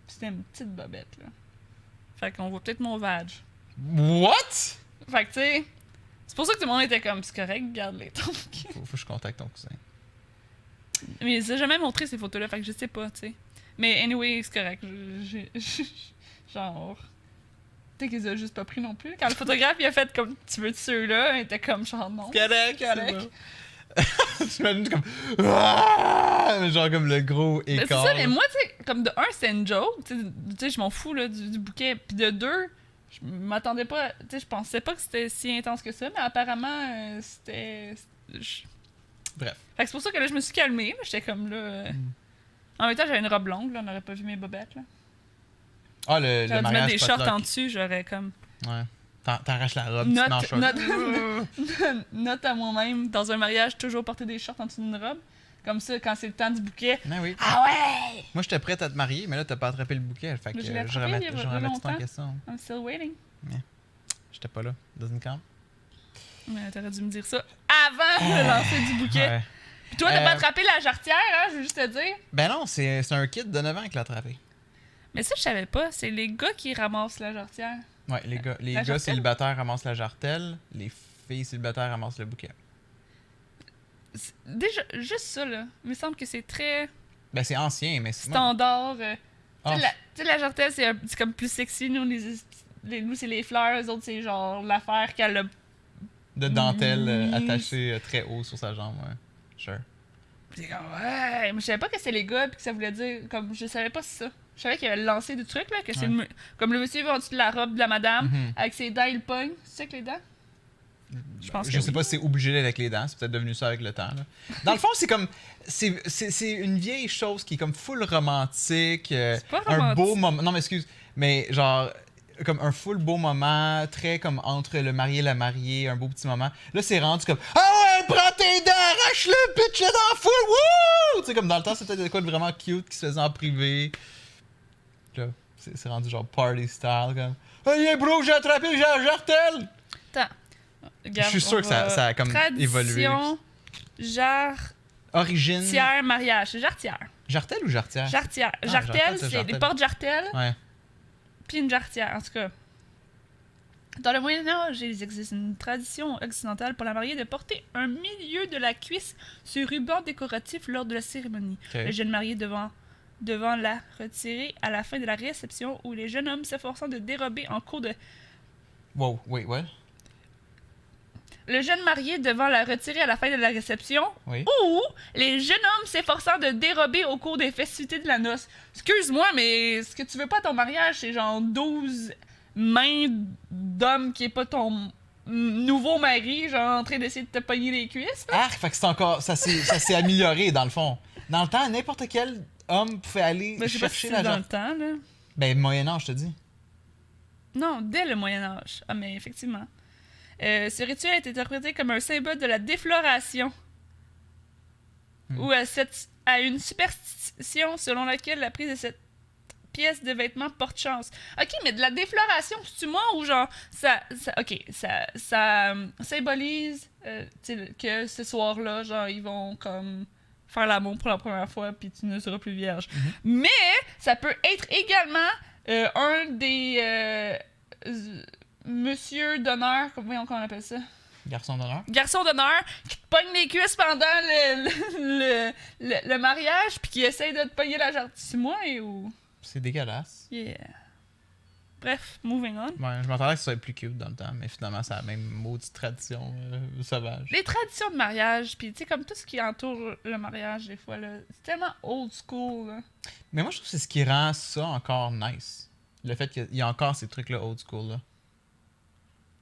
C'était une petite bobette, là. Fait qu'on voit peut-être mon vag. What? Fait que, tu sais, c'est pour ça que tout le monde était comme, c'est correct, garde-les. Faut que je contacte ton cousin. Mais il s'est jamais montré ces photos-là, fait que je sais pas, tu sais. Mais anyway, c'est correct. Genre... Peut-être qu'ils ont juste pas pris non plus. Quand le photographe, il a fait comme, tu veux de ceux-là, il était comme, genre, non. Correct, correct. Tu m'imagines comme... Ah! Genre comme le gros Ben, c'est écart. ça, mais moi, tu sais, comme de un, c'était une joke. Tu sais, je m'en fous, là, du bouquet. Puis de deux, je m'attendais pas... Tu sais, je pensais pas que c'était si intense que ça, mais apparemment, c'était... Bref. Fait que c'est pour ça que là, je me suis calmée. J'étais comme là... En même temps, j'avais une robe longue, là, on n'aurait pas vu mes bobettes, là. Ah, le J'aurais dû mariage mettre des shorts potluck. en dessus, j'aurais comme... Ouais. T'arraches la robe, tu te mets en short. Note à moi-même, dans un mariage, toujours porter des shorts en dessous d'une robe. comme ça, quand c'est le temps du bouquet. Ben oui. Ah ouais! Moi, j'étais prête à te marier, mais là, t'as pas attrapé le bouquet. Fait que Je l'ai je attrapé il y a remets tout en longtemps. question. I'm still waiting. J'étais pas là. Doesn't count. Mais t'aurais dû me dire ça avant de lancer du bouquet. Ouais. Puis toi, t'as pas attrapé la jarretière, hein, je veux juste te dire. Ben non, c'est un kid de 9 ans qui l'a attrapé. Mais ça, je savais pas. C'est les gars qui ramassent la jarretière. Ouais, les La gars jartelle? célibataires ramassent la jartelle, les filles célibataires ramassent le bouquet. Déjà, juste ça, là. Il me semble que c'est très Ben c'est ancien, mais c'est... standard. Ah, Tu sais, la jartelle, c'est comme plus sexy. Nous, nous c'est les fleurs. Les autres, c'est genre l'affaire qu'elle a. de dentelle Oui. attachée très haut sur sa jambe, ouais. Sure. Puis c'est comme, ouais. Mais je savais pas que c'était les gars, puis que ça voulait dire. Comme, je savais pas ça. Je savais qu'il avait lancé du truc, là. Que c'est Ouais. comme le monsieur va en dessous de la robe de la madame, Mhm. avec ses dents, il pogne. Tu sais, avec les dents? Je pense que Je sais oui. pas si c'est obligé d'être avec les dents, c'est peut-être devenu ça avec le temps. Là. Dans le fond, c'est comme. C'est une vieille chose qui est comme full romantique. C'est pas un beau romantique. moment. Non, mais excuse. Mais genre. Comme un full beau moment, très comme entre le marié et la mariée, un beau petit moment. Là, c'est rendu comme ah ouais, prends tes dents, arrache-le, pitch-le dans la foule, wouh! Tu sais, comme dans le temps, c'était de quoi de vraiment cute qui se faisait en privé. Là, c'est rendu genre party style, comme hey bro, j'ai attrapé la jartelle! Attends. Regarde, Je suis sûr on que ça va- a comme évolué. Tradition, jartière, Origine. mariage. C'est jarretière. Jartelle ou jarretière? Jarretière. Ah, Jartelle, jartelle, c'est jartelle. les portes-jartelles, Ouais. puis une jarretière, en tout cas. Dans le Moyen-Âge, il existe une tradition occidentale pour la mariée de porter un milieu de la cuisse sur ruban décoratif lors de la cérémonie. Ok. Le jeune marié devant la retirer à la fin de la réception ou les jeunes hommes s'efforçant de dérober en cours de... Wow, wait, what? Le jeune marié devant la retirer à la fin de la réception Oui. ou les jeunes hommes s'efforçant de dérober au cours des festivités de la noce. Excuse-moi, mais ce que tu veux pas à ton mariage, c'est genre 12 mains d'homme qui est pas ton nouveau mari, genre en train d'essayer de te pogner les cuisses. là. Ah, fait que c'est encore. Ça s'est amélioré dans le fond. Dans le temps, n'importe quel homme pouvait aller Ben, je sais pas si chercher c'est la dans le jartelle. temps, là. Ben, Moyen-Âge, je te dis. Non, dès le Moyen-Âge. Ah, mais effectivement. Ce rituel est interprété comme un symbole de la défloration. Ou à une superstition selon laquelle la prise de cette pièce de vêtement porte chance. Ok, mais de la défloration, c'est-tu moi ou genre, ça symbolise tu sais, que ce soir-là, genre, ils vont comme faire l'amour pour la première fois puis tu ne seras plus vierge. Mais ça peut être également un des monsieur d'honneur, comment on appelle ça? Garçon d'honneur. Garçon d'honneur qui te pogne les cuisses pendant le mariage puis qui essaye de te pogner la jarre. C'est moi ou... C'est dégueulasse. Yeah. Bref, moving on. Ouais, je m'attendais que ce soit plus cute dans le temps, mais finalement, c'est la même maudite tradition sauvage. Les traditions de mariage, puis tu sais, comme tout ce qui entoure le mariage, des fois, là, c'est tellement old school, là. Mais moi, je trouve que c'est ce qui rend ça encore nice. Le fait qu'il y a encore ces trucs-là old school, là.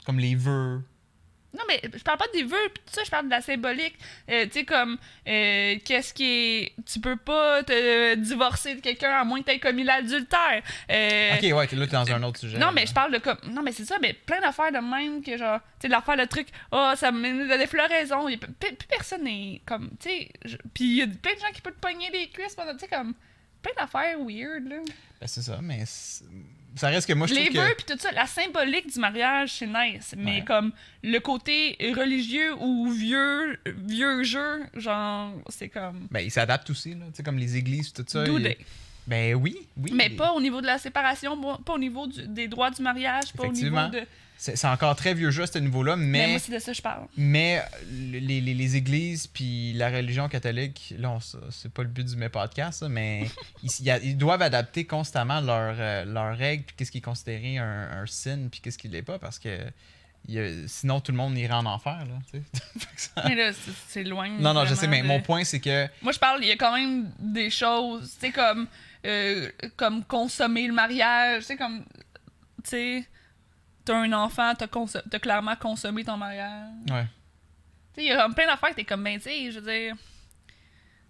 Comme les vœux. Non, mais je parle pas des vœux, pis tout ça, je parle de la symbolique. Tu sais, comme, qu'est-ce qui est... Tu peux pas te divorcer de quelqu'un à moins que t'aies commis l'adultère. Ok, ouais, là, t'es dans un autre sujet. Non, mais là. je parle de comme. Non, mais c'est ça, mais plein d'affaires de même que genre. Tu sais, l'affaire, le truc. Oh, ça me mène de des floraisons. Plus personne n'est comme. Tu sais. Puis il y a plein de gens qui peuvent te pogner les cuisses pendant. Tu sais, comme. Plein d'affaires weird, là. Ben, c'est ça, mais ça reste que moi, je Les trouve vœux, que... puis tout ça. La symbolique du mariage, c'est nice. Mais Ouais. comme. Le côté religieux ou vieux jeu, genre. C'est comme. Ben, ils s'adaptent aussi, là. Tu sais, comme les églises, tout ça. Do ils- they. Ben oui. Mais pas au niveau de la séparation, pas au niveau des droits du mariage, pas au niveau Effectivement. de. C'est encore très vieux jeu à ce niveau-là, Mais mais... moi, c'est de ça que je parle. Mais les églises puis la religion catholique, là, c'est pas le but du mes podcast, ça, mais ils doivent adapter constamment leurs règles puis qu'est-ce qui est considéré un sin puis qu'est-ce qui l'est pas parce que sinon tout le monde irait en enfer, là, tu sais. Fait que ça- Mais là, c'est loin. Non, je sais, mais vraiment mon de- point, c'est que... Moi, je parle, il y a quand même des choses, tu sais, comme consommer le mariage, tu sais, comme, tu sais, t'as un enfant, t'as clairement consommé ton mariage. Ouais. Tu sais, il y a comme plein d'affaires que t'es comme, ben, tu sais, je veux dire,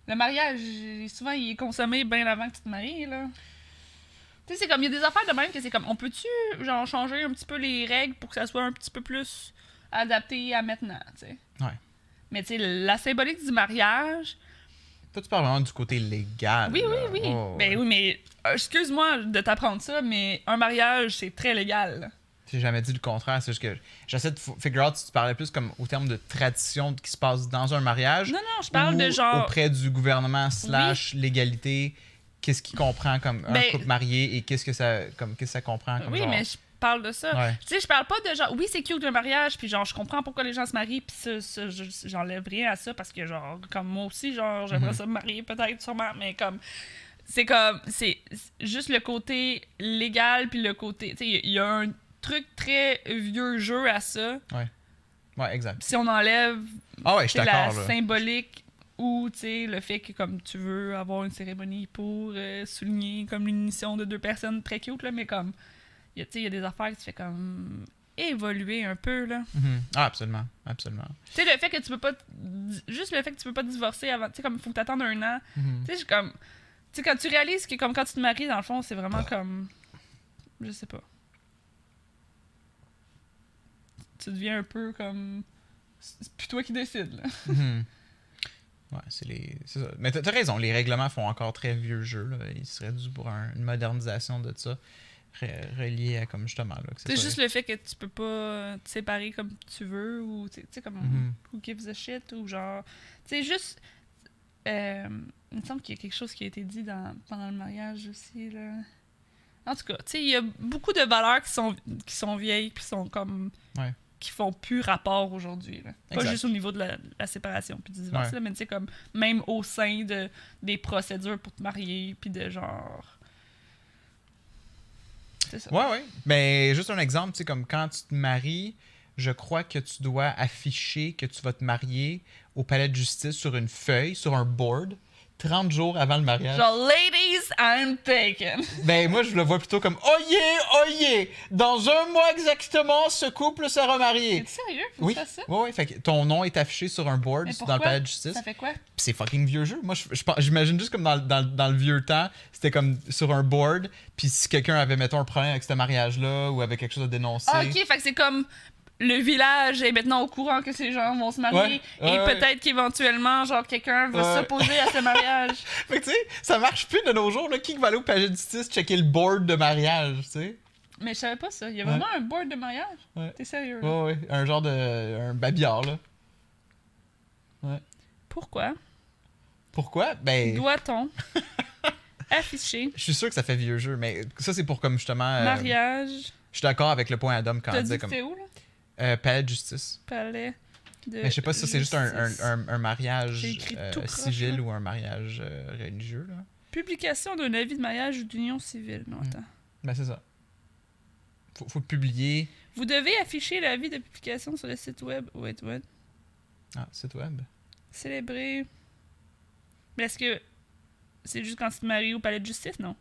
le mariage, souvent, il est consommé bien avant que tu te maries, là. Tu sais, c'est comme, il y a des affaires de même que c'est comme, on peut-tu, genre, changer un petit peu les règles pour que ça soit un petit peu plus adapté à maintenant, tu sais. Ouais. Mais tu sais, la symbolique du mariage, Toi, tu parles vraiment du côté légal. Oui, oui, là. oui. Oh, Ben ouais. oui, mais excuse-moi de t'apprendre ça, mais un mariage, c'est très légal. Là. J'ai jamais dit le contraire. C'est juste que j'essaie de figure out si tu parlais plus comme au terme de tradition qui se passe dans un mariage. Non, non, je parle ou de genre. auprès du gouvernement / légalité. Qu'est-ce qu'il comprend comme un Ben, couple marié et qu'est-ce que ça comprend comme Oui, genre. mais je parle de ça. Ouais. Tu sais, je parle pas de genre, oui, c'est cute le mariage, puis genre, je comprends pourquoi les gens se marient, puis ça, j'enlève rien à ça, parce que genre, comme moi aussi, genre, j'aimerais ça me marier peut-être, sûrement, mais comme, c'est juste le côté légal, puis le côté, tu sais, il y a un truc très vieux jeu à ça. Ouais, exact. Si on enlève Ah ouais, je suis la d'accord. Là. symbolique ou tu sais le fait que comme tu veux avoir une cérémonie pour souligner comme l'unition de deux personnes très cute là, mais comme il y a des affaires qui se fait comme évoluer un peu là. Mhm. Ah, absolument. Absolument. Tu sais le fait que tu peux pas juste le fait que tu peux pas divorcer avant, tu sais comme il faut que t'attendes 1 an. Mhm. Tu sais comme tu sais quand tu réalises que comme quand tu te maries dans le fond, c'est vraiment comme je sais pas. Tu deviens un peu comme c'est plus toi qui décides là. Mhm. Ouais, c'est ça. Mais t'as raison, les règlements font encore très vieux jeu. Là. Il serait dû pour une modernisation de ça, relié à comme justement. Là, que C'est juste le fait que tu peux pas te séparer comme tu veux ou tu sais comme who gives a shit ou genre tu sais juste il me semble qu'il y a quelque chose qui a été dit pendant le mariage aussi là. En tout cas, tu sais il y a beaucoup de valeurs qui sont vieilles puis sont comme qui font plus rapport aujourd'hui là. Pas Exact. juste au niveau de la séparation puis du divorce là, mais tu sais comme même au sein des procédures pour te marier puis de genre c'est ça. Ouais. Mais juste un exemple, tu sais, comme quand tu te maries, je crois que tu dois afficher que tu vas te marier au palais de justice sur une feuille, sur un board, 30 jours avant le mariage. Genre, ladies, I'm taken. Ben, moi, je le vois plutôt comme oh yeah! Dans 1 mois exactement, ce couple sera marié. T'es sérieux? Faut Oui, que tu fasses ça? oui, fait que ton nom est affiché sur un board Mais dans pourquoi? le palais de justice. Ça fait quoi? Puis c'est fucking vieux jeu. Moi, j'imagine juste comme dans le vieux temps, c'était comme sur un board, puis si quelqu'un avait, mettons, un problème avec ce mariage-là ou avait quelque chose à dénoncer. Ah, ok, fait que c'est comme le village est maintenant au courant que ces gens vont se marier et peut-être qu'éventuellement, genre, quelqu'un va s'opposer à ce mariage. Fait que tu sais, ça marche plus de nos jours, là. Qui va aller au palais de justice checker le board de mariage, tu sais? Mais je savais pas ça. Il y a vraiment un board de mariage? Ouais. T'es sérieux? Là? Ouais. Un genre de. Un babillard, là. Ouais. Pourquoi Pourquoi? Ben. doit-on afficher Je suis sûr que ça fait vieux jeu, mais ça, c'est pour comme justement. mariage? Je suis d'accord avec le point Adam quand T'as il dit disait que comme. c'est où, là? Palais de justice. Palais de Mais je sais pas si ça, c'est juste justice. un mariage J'ai écrit tout croche, civil là. ou un mariage religieux, là. Publication d'un avis de mariage ou d'union civile. Non, attends. Ben, c'est ça. Faut le publier. Vous devez afficher l'avis de publication sur le site web. Wait. Ah, site web. Célébrer. Mais est-ce que c'est juste quand tu te maries au palais de justice, non?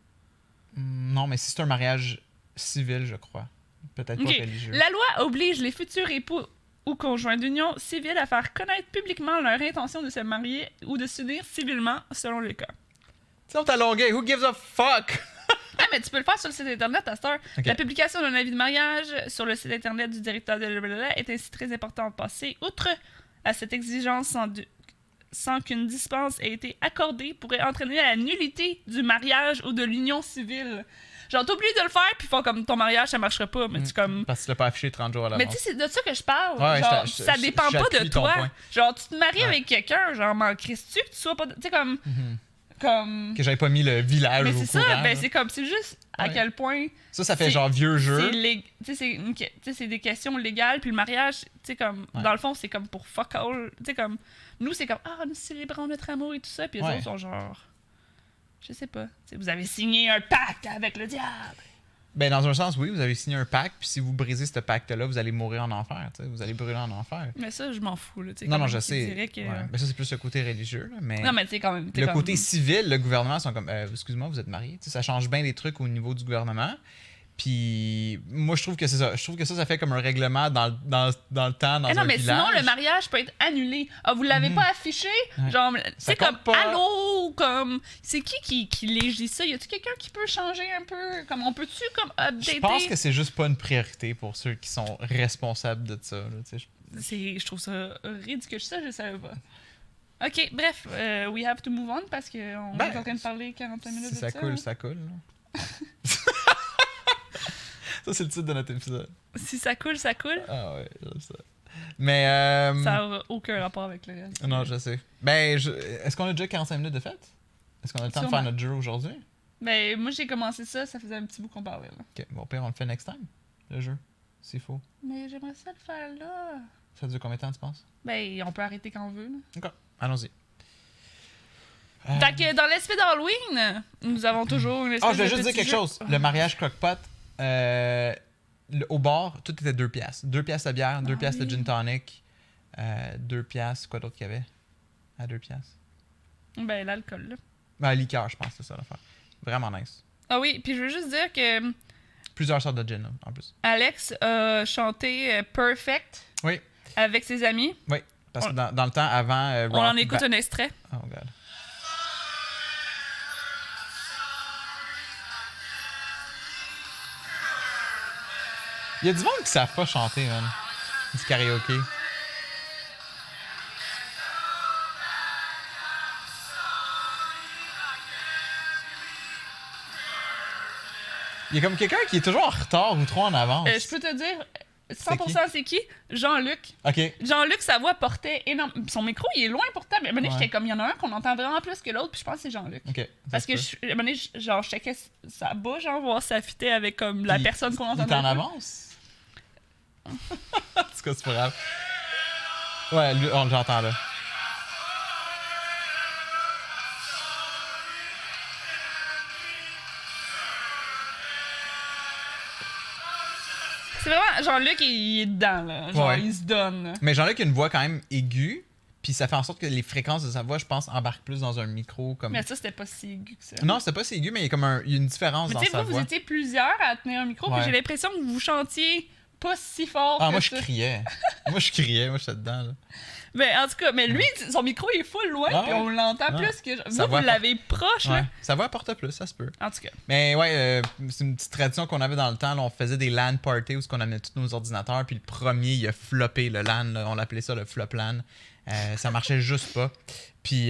Non, mais si c'est un mariage civil, je crois. Peut-être Ok. pas religieux. La loi oblige les futurs époux ou conjoints d'union civile à faire connaître publiquement leur intention de se marier ou de s'unir civilement selon le cas. Sinon, t'as longueuil. Who gives a fuck? Ah, mais tu peux le faire sur le site internet à cette heure. Ok. La publication d'un avis de mariage sur le site internet du directeur de blablabla est ainsi très importante. Passer outre à cette exigence sans qu'une dispense ait été accordée pourrait entraîner la nullité du mariage ou de l'union civile. Genre, t'oublies de le faire, puis font comme ton mariage, ça marchera pas. Mais tu comme. Parce que tu l'as pas affiché 30 jours à l'avance. Mais tu sais, c'est de ça que je parle. Ouais, genre, ça dépend pas de j'appuie ton toi. point. Genre, tu te maries Ouais. avec quelqu'un, genre, m'en crisses-tu que tu sois pas. Tu sais, comme. Comme. Que j'avais pas mis le village Mais au c'est courant. ça, ben là. c'est comme. C'est juste à Ouais. quel point. Ça fait c'est- genre vieux jeu. Tu sais, c'est des questions légales, puis le mariage, tu sais, comme. Ouais. Dans le fond, c'est comme pour fuck all. Tu sais, comme. Nous, c'est comme. Ah, nous célébrons notre amour et tout ça, puis les Ouais. autres sont genre. Je sais pas. Tu sais, vous avez signé un pacte avec le diable. Ben, dans un sens, oui, vous avez signé un pacte, puis si vous brisez ce pacte-là, vous allez mourir en enfer, tu sais, vous allez brûler en enfer. Mais ça, je m'en fous, là. tu sais, Non, quand non, même, je qui sais. dirait que- Ouais. Ben, ça, c'est plus le côté religieux, là, mais... Non, mais tu sais, quand même. t'es le comme- côté civil, le gouvernement sont comme excuse-moi, vous êtes mariés. Tu sais, ça change bien des trucs au niveau du gouvernement. Puis moi, je trouve que c'est ça. Je trouve que ça fait comme un règlement dans le temps, dans Ah non, un mais village. sinon, le mariage peut être annulé. Ah, vous l'avez pas affiché? Ouais. Genre, tu sais, compte comme, pas. allô, comme, c'est qui légit ça? Y a-tu quelqu'un qui peut changer un peu? Comme, on peut-tu, comme, updater? Je pense que c'est juste pas une priorité pour ceux qui sont responsables de ça. Là, tu sais. Je trouve ça ridicule. Ça, je savais pas. Ok, bref, we have to move on parce qu'on est en train de parler 45 minutes Si de ça ça. coule, hein. ça coule. Là. Ça, c'est le titre de notre épisode. Si ça coule, ça coule. Ah ouais, j'aime ça. Mais. Ça n'a aucun rapport avec le reste. Non, je sais. Ben, est-ce qu'on a déjà 45 minutes de fête? Est-ce qu'on a le temps de faire Sûrement. notre jeu aujourd'hui? Ben, moi, j'ai commencé ça faisait un petit bout qu'on parlait, là. Ok, bon, au pire, on le fait next time, le jeu, s'il faut. Mais j'aimerais ça le faire là. Ça dure combien de temps, tu penses? Ben, on peut arrêter quand on veut, là. Ok, allons-y. Fait que dans l'aspect d'Halloween, nous avons toujours une espèce Ah, je voulais de juste dire petit quelque jeu. chose. Le mariage croque-pot, au bar, tout était 2 piastres. 2 piastres de bière, 2 piastres de oui. gin tonic, 2 piastres, quoi d'autre qu'il y avait? À 2 piastres. Ben, l'alcool, là. Ben, liqueur, je pense, c'est ça l'affaire. Vraiment nice. Ah oui, puis je veux juste dire que Plusieurs sortes de gin, là, en plus. Alex a chanté Perfect Oui, avec ses amis. oui. Parce que dans le temps, avant... On en écoute un extrait. Oh, God. Il y a du monde qui savent pas chanter, man. Du karaoké. Il y a comme quelqu'un qui est toujours en retard ou trop en avance. Je peux te dire, 100% c'est qui? Jean-Luc. Ok. Jean-Luc, sa voix portait énorme. Son micro, il est loin pourtant. Mais à un moment donné, Ouais. j'étais comme, il y en a un qu'on entend vraiment plus que l'autre, puis je pense que c'est Jean-Luc. Ok. ça Parce se que, peut. à un moment donné, genre, je checkais sa bouche, genre, voir si ça fitait avec comme la Puis, personne qu'on Il entendait. est en le plus. avance. En tout cas, c'est pas grave. Ouais, lui, on l'entend là. C'est vraiment, Jean-Luc, il est dedans, là. Genre, Ouais. il se donne. là. Mais Jean-Luc a une voix quand même aiguë, puis ça fait en sorte que les fréquences de sa voix, je pense, embarquent plus dans un micro comme. Mais ça, c'était pas si aigu que ça. Non, c'était pas si aigu, mais il y a comme il y a une différence Mais dans tu sais, sa vous voix. étiez plusieurs à tenir un micro, Ouais. puis j'ai l'impression que vous chantiez pas si fort Ah, que moi je ça. criais. moi j'étais dedans là. Mais en tout cas, mais lui, son micro il est full loin, Ah puis ouais. on l'entend Ouais. plus que. Sa Vous, voix vous l'avez proche, Ouais. là. Sa voix apporte plus, ça se peut. En tout cas. Mais ouais, c'est une petite tradition qu'on avait dans le temps. Là, on faisait des LAN parties où on amenait tous nos ordinateurs. Puis le premier, il a floppé le LAN. Là, on l'appelait ça le flop LAN. Ça marchait juste pas. Puis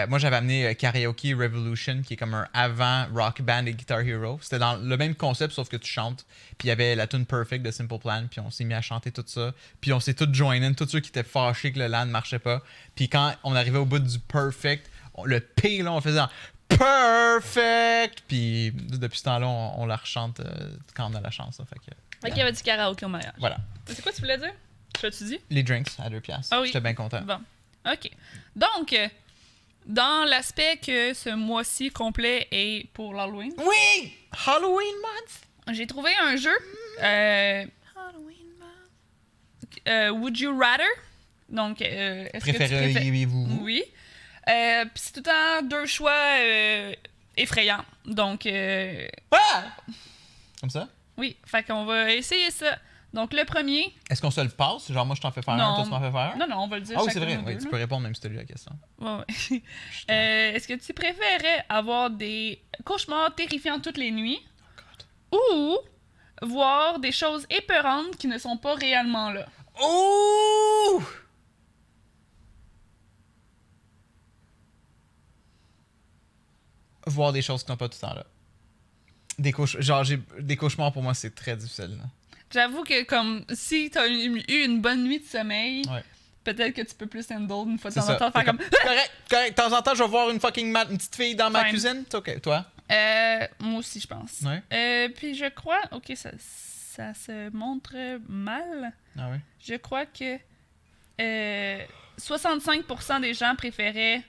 moi, j'avais amené Karaoke Revolution, qui est comme un avant Rock Band et Guitar Hero. C'était dans le même concept, sauf que tu chantes. Puis il y avait la tune Perfect de Simple Plan. Puis on s'est mis à chanter tout ça. Puis on s'est tous join in, tous ceux qui étaient fâchés que le LAN marchait pas. Puis quand on arrivait au bout du Perfect, le P, là, on faisait en Perfect! Puis depuis ce temps-là, on la rechante quand on a la chance. Là, fait que, Fait qu'il y avait du karaoké au mariage. voilà. C'est quoi tu voulais dire? Je l'ai-tu dit? Les drinks à 2 piastres. Ah oui. J'étais bien content. Bon. OK. Donc, dans l'aspect que ce mois-ci complet est pour l'Halloween, Oui! Halloween month! j'ai trouvé un jeu. Halloween month! Would you rather? Donc, est-ce que tu préfères... Préféreriez-vous? Oui. Puis c'est tout le temps deux choix effrayants. Donc, Ah! Comme ça? oui. Fait qu'on va essayer ça. Donc, le premier... Est-ce qu'on se le passe? Genre, moi, je t'en fais faire Non. un, toi, tu m'en fais faire un? Non, non, on va le dire Ah oui, c'est chacun vrai. nous Oui, deux, tu là. peux répondre même si tu as lu la question. Ouais, ouais. Est-ce que tu préférais avoir des cauchemars terrifiants toutes les nuits ou voir des choses épeurantes qui ne sont pas réellement là? Oh! Voir des choses qui n'ont pas tout le temps là. Des cauchemars pour moi, c'est très difficile. Là. J'avoue que comme si t'as eu une bonne nuit de sommeil, Ouais. peut-être que tu peux plus handle une fois de C'est temps en ça. temps faire T'es comme... Correct, correct. De temps en temps, je vais voir une fucking une petite fille dans ma Fine. cuisine. C'est ok. Toi? Moi aussi, je pense. Ouais. Puis je crois... Ok, ça se montre mal. Ah oui? Je crois que 65% des gens préféraient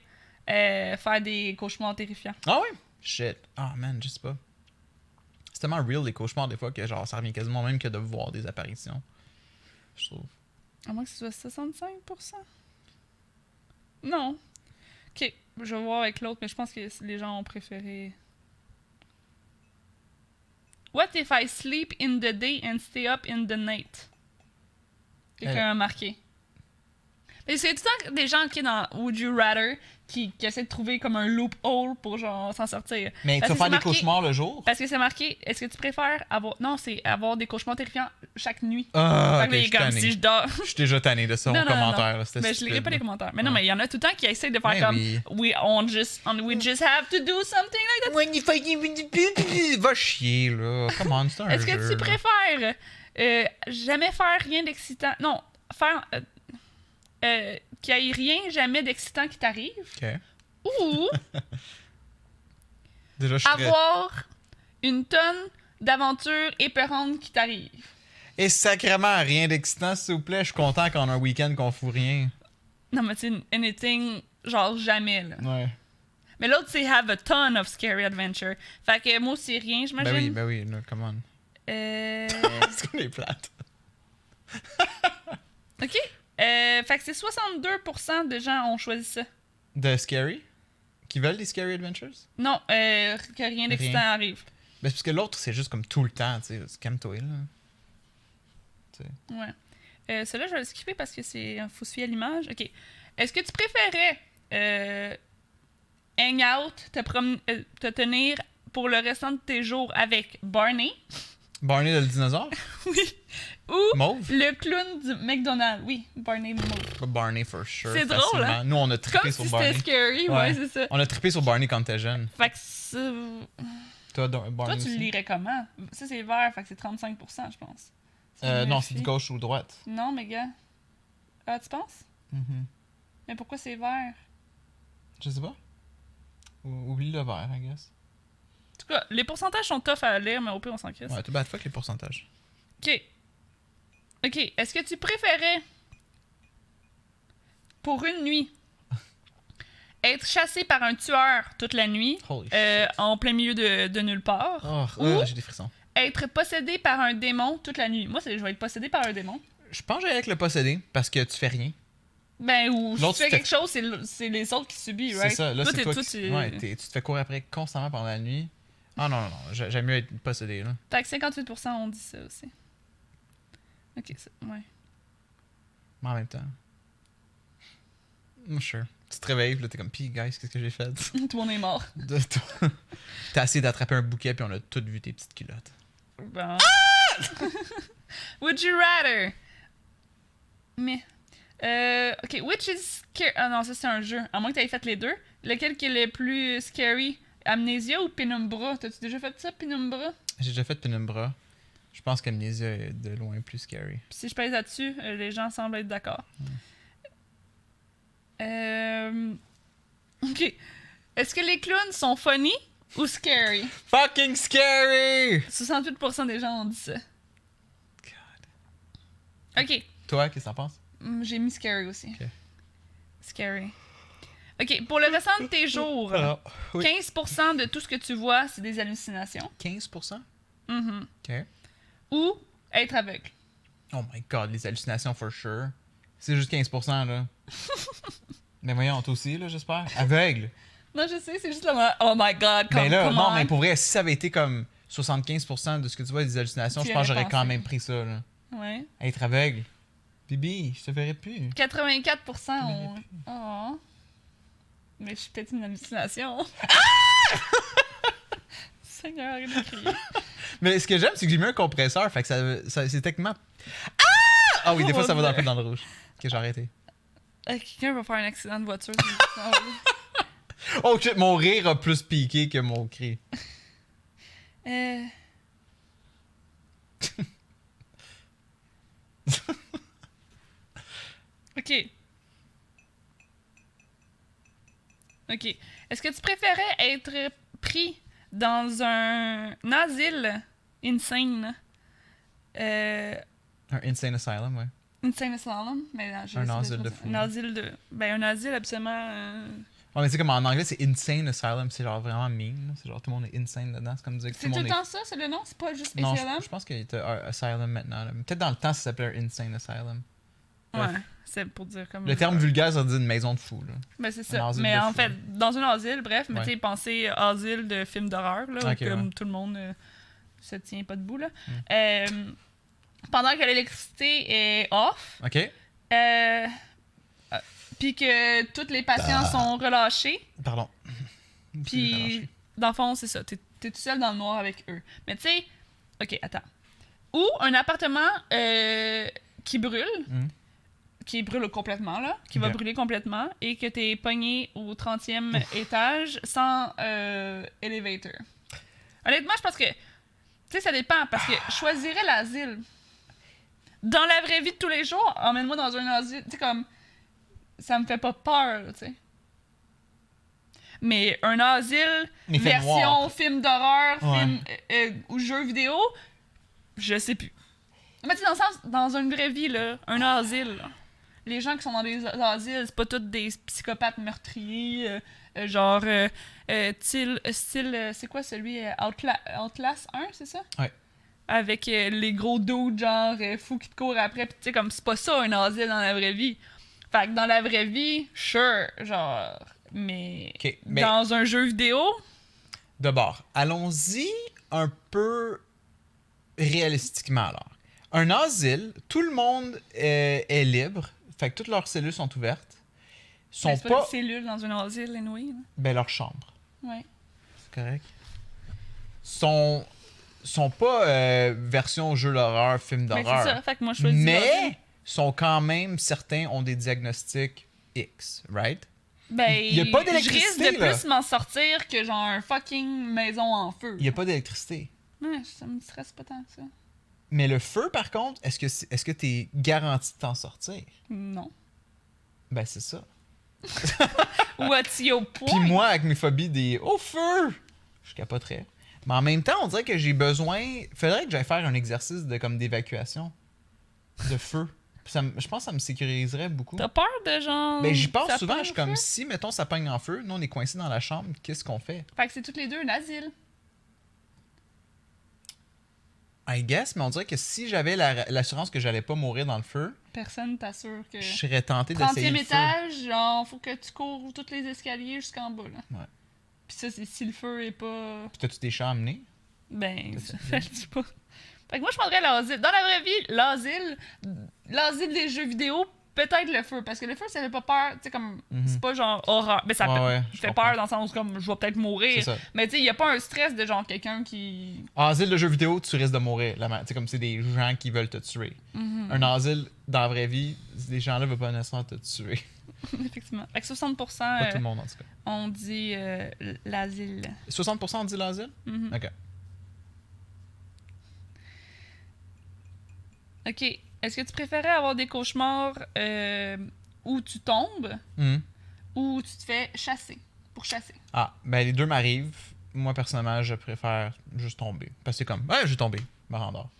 faire des cauchemars terrifiants. Ah oui? Shit. Ah man, je sais pas. C'est tellement real les cauchemars des fois que genre ça revient quasiment même que de voir des apparitions. Je trouve. À moins que ce soit 65%. Non. Ok, je vais voir avec l'autre, mais je pense que les gens ont préféré. What if I sleep in the day and stay up in the night? Quelqu'un a marqué. Mais c'est tout le temps des gens qui dans Would You Rather qui essaient de trouver comme un loophole pour genre s'en sortir. Mais tu Parce vas que faire c'est des marqué- cauchemars le jour? Parce que c'est marqué, est-ce que tu préfères avoir... Non, c'est avoir des cauchemars terrifiants chaque nuit. Ah, Fait ok, que là, je il est suis comme tanné. si je dors... Je suis déjà tanné de ça, Non, mon non, non, commentaire. Là, c'était Mais je lirai stupide, pas les là. commentaires. Mais non, Ouais. mais il y en a tout le temps qui essayent de faire Ben comme... oui. We just have to do something like that. When you fight, va chier, là. Come on, c'est un Est-ce jeu. que tu préfères jamais faire rien d'excitant... Non, faire... qu'il n'y ait rien jamais d'excitant qui t'arrive. Ok. Ou Déjà, je suis très... avoir une tonne d'aventures épeurantes qui t'arrivent. Et sacrément, rien d'excitant, s'il vous plaît. Je suis content qu'on a un week-end qu'on fout rien. Non, mais tu sais, anything, genre jamais, là. Ouais. Mais l'autre, c'est have a ton of scary adventure. Fait que moi, c'est rien, j'imagine. Ben oui, là, come on. Est-ce qu'on est plate? OK. Fait que c'est 62% de gens ont choisi ça. De Scary? Qui veulent des Scary Adventures? Non, que rien d'excitant Rien. arrive. Ben, c'est parce que l'autre, c'est juste comme tout le temps, tu sais. Calme-toi, là. Tu sais. Ouais. Celui-là, je vais le skipper parce que c'est... Faut se fier à l'image. OK. Est-ce que tu préférais hang out, te tenir pour le restant de tes jours avec Barney? Barney le dinosaure? Oui. Ou Mauve? le clown du McDonald's? Oui, Barney Mauve. Barney, for sure. C'est drôle, facilement. hein? Nous, on a trippé Comme sur si Barney. c'était scary, ouais, c'est ça. On a trippé sur Barney quand t'es jeune. Fait que c'est- Toi, toi, Barney tu le aussi? lirais comment? Ça, c'est vert, fait que c'est 35%, je pense. Non, c'est de gauche ou droite. Non, mais gars. Ah, tu penses? Mhm. Mais pourquoi c'est vert? Je sais pas. Oublie le vert, I guess. En tout cas, les pourcentages sont tough à lire, mais au pire, on s'en crisse. Ouais, tout bad fuck les pourcentages. OK. OK. Est-ce que tu préférais, pour une nuit, être chassé par un tueur toute la nuit, Holy en plein milieu de nulle part, Oh, Ou- j'ai des frissons. être possédé par un démon toute la nuit? Moi, je vais être possédé par un démon. Je pense que j'allais avec le possédé parce que tu fais rien. Ben, ou si L'autre, tu fais tu quelque chose, c'est les autres qui subissent, right? C'est ça, là, Toi, c'est t'es- toi toi, qui... tu- Ouais, tu te fais courir après constamment pendant la nuit. Ah non, j'aime mieux être possédé, là. Fait que 58% ont dit ça aussi. Ok, ouais. Mais en même temps... Sure. Tu te réveilles, puis là, t'es comme, pis, guys, qu'est-ce que j'ai fait? Tout le monde est mort. T'as essayé d'attraper un bouquet, puis on a toutes vu tes petites culottes. Bon. Would you rather? Mais. Ok, which is scary? Ah non, ça c'est un jeu. À moins que tu aies fait les deux. Lequel qui est le plus scary? Amnesia ou Penumbra? T'as-tu déjà fait ça, Penumbra? J'ai déjà fait Penumbra. Je pense qu'Amnesia est de loin plus scary. Puis si je pèse là-dessus, les gens semblent être d'accord. Ok. Est-ce que les clowns sont funny ou scary? Fucking scary! 68% des gens ont dit ça. Ok. Toi, qu'est-ce que t'en penses? J'ai mis scary aussi. Ok. Scary. Ok, pour le restant de tes jours, Alors, oui. 15% de tout ce que tu vois, c'est des hallucinations. 15%? Mhm. Ok. Ou être aveugle. Oh my god, les hallucinations, for sure. C'est juste 15%, là. Mais voyons, toi aussi, là, j'espère. Aveugle. Non, je sais, c'est juste le moment, oh my god, Mais là, come non, on. mais pour vrai, si ça avait été comme 75% de ce que tu vois des hallucinations, Tu je pense que aurais j'aurais quand pensé. même pris ça, là. Ouais. Être aveugle. Bibi, je te verrai plus. 84% ont... Oh. Mais je suis peut-être une hallucination. Seigneur, arrête de crier. Mais ce que j'aime, c'est que j'ai mis un compresseur, fait que ça c'est techniquement... Ah oui, des fois, ça va un peu dans le rouge. Ok, j'ai arrêté. Quelqu'un va faire un accident de voiture. Oh shit, mon rire a plus piqué que mon cri. Ok. Ok. Est-ce que tu préférais être pris dans un asile insane? Un insane asylum, ouais. Insane asylum? Mais non, Un asile de fou. Un asile de... Ben, un asile absolument... Ouais, mais tu sais, comme en anglais, c'est insane asylum, c'est genre vraiment mean. là. C'est genre tout le monde est insane dedans. C'est comme dire que C'est tout tout le le monde temps ça, c'est le nom? C'est pas juste est. Non, asylum? je pense qu'il y a asylum maintenant. là. Peut-être dans le temps, ça s'appelait un insane asylum. Bref. Ouais, c'est pour dire comme... Le terme vulgaire, ça veut dire une maison de fous. Là. Ben, c'est Un ça. asile Mais de en fous. fait, dans un asile, bref, mais Ouais. tu sais, pensez asile de film d'horreur, là, où Ok, comme ouais. tout le monde se tient pas debout, là. Mm. Pendant que l'électricité est off, Ok? puis que tous les patients sont relâchés. Pardon. Puis, dans le fond, c'est ça. T'es tout seul dans le noir avec eux. Mais tu sais, OK, attends. Ou un appartement qui brûle, qui brûle complètement, là, qui va brûler complètement, et que t'es pogné au 30e étage sans elevator. Honnêtement, je pense que, tu sais, ça dépend, parce que je choisirais l'asile. Dans la vraie vie de tous les jours, emmène-moi dans un asile, tu sais, comme, ça me fait pas peur, tu sais. Mais un asile, version film d'horreur, film ou jeu vidéo, je sais plus. Mais tu sais, dans le sens, dans une vraie vie, là, un asile, là, les gens qui sont dans des asiles, c'est pas tous des psychopathes meurtriers, style, c'est quoi celui, Outlast 1, c'est ça? Ouais. Avec les gros dudes, genre, fous qui te courent après, pis tu sais, comme, c'est pas ça un asile dans la vraie vie. Fait que dans la vraie vie, sure, genre... Mais dans un jeu vidéo... D'abord, allons-y un peu réalistiquement alors. Un asile, tout le monde est libre, fait que toutes leurs cellules sont ouvertes. C'est pas des cellules dans un asile, anyway. Ben, leur chambre. Ouais. C'est correct. Sont pas version jeu d'horreur, film d'horreur. Ben, c'est ça, fait que moi je choisis mais sont quand même, certains ont des diagnostics X, right? Ben, il y a pas d'électricité, je risque de plus m'en sortir que genre un fucking maison en feu. Il y a pas d'électricité. Ouais, ça me stresse pas tant que ça. Mais le feu, par contre, est-ce que t'es garanti de t'en sortir? Non. Ben, c'est ça. What's your point? Puis moi, avec mes phobies des « au feu », je capoterais. Mais en même temps, on dirait que j'ai besoin... Faudrait que j'aille faire un exercice de comme d'évacuation de feu. Je pense que ça me sécuriserait beaucoup. T'as peur de genre... Ben, j'y pense souvent. Je suis comme, si, mettons, ça pogne en feu, nous, on est coincés dans la chambre, qu'est-ce qu'on fait? Fait que c'est toutes les deux un asile. I guess, mais on dirait que si j'avais l'assurance que j'allais pas mourir dans le feu... Personne t'assure que... Je serais tenté d'essayer le feu. 30e étage, genre, faut que tu cours tous les escaliers jusqu'en bas, là. Ouais. Pis ça, c'est si le feu est pas... Puis t'as-tu des chats à amener? Ben, ça fait je sais pas. Fait que moi, je prendrais l'asile. Dans la vraie vie, l'asile des jeux vidéo, peut-être le feu. Parce que le feu, ça fait pas peur. Tu sais, comme, c'est pas genre horreur. Mais ça fait peur dans le sens comme je vais peut-être mourir. Mais tu sais, il y a pas un stress de genre quelqu'un qui. Asile de jeux vidéo, tu risques de mourir. Tu sais, comme c'est des gens qui veulent te tuer. Un asile, dans la vraie vie, ces gens-là veulent pas nécessairement te tuer. Effectivement. Fait que 60%. Pas tout le monde, en tout cas. On dit l'asile. 60% on dit l'asile? Ok. OK. Est-ce que tu préférais avoir des cauchemars où tu tombes ou tu te fais chasser pour chasser? Ah, ben les deux m'arrivent. Moi, personnellement, je préfère juste tomber. Parce que c'est comme, ouais, je vais tomber. Je me rendors.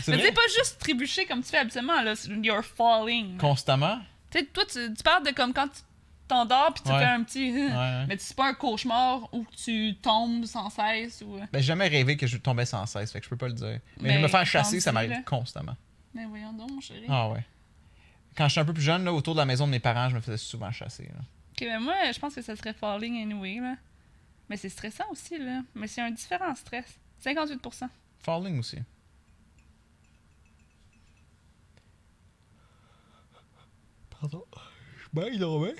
Mais c'est pas juste trébucher comme tu fais habituellement, là. You're falling. Constamment? Tu sais, toi, tu parles de comme quand tu t'endors puis tu fais un petit... Mais c'est pas un cauchemar où tu tombes sans cesse ou... Ben, j'ai jamais rêvé que je tombais sans cesse, fait que je peux pas le dire. Mais me faire chasser, ça m'arrive constamment. Mais voyons donc, mon chéri. Ah ouais. Quand j'étais un peu plus jeune, là, autour de la maison de mes parents, je me faisais souvent chasser. Là. Ok, mais moi, je pense que ça serait falling anyway, là. Mais c'est stressant aussi, là. Mais c'est un différent stress. 58%. Falling aussi. Pardon. Je dormais.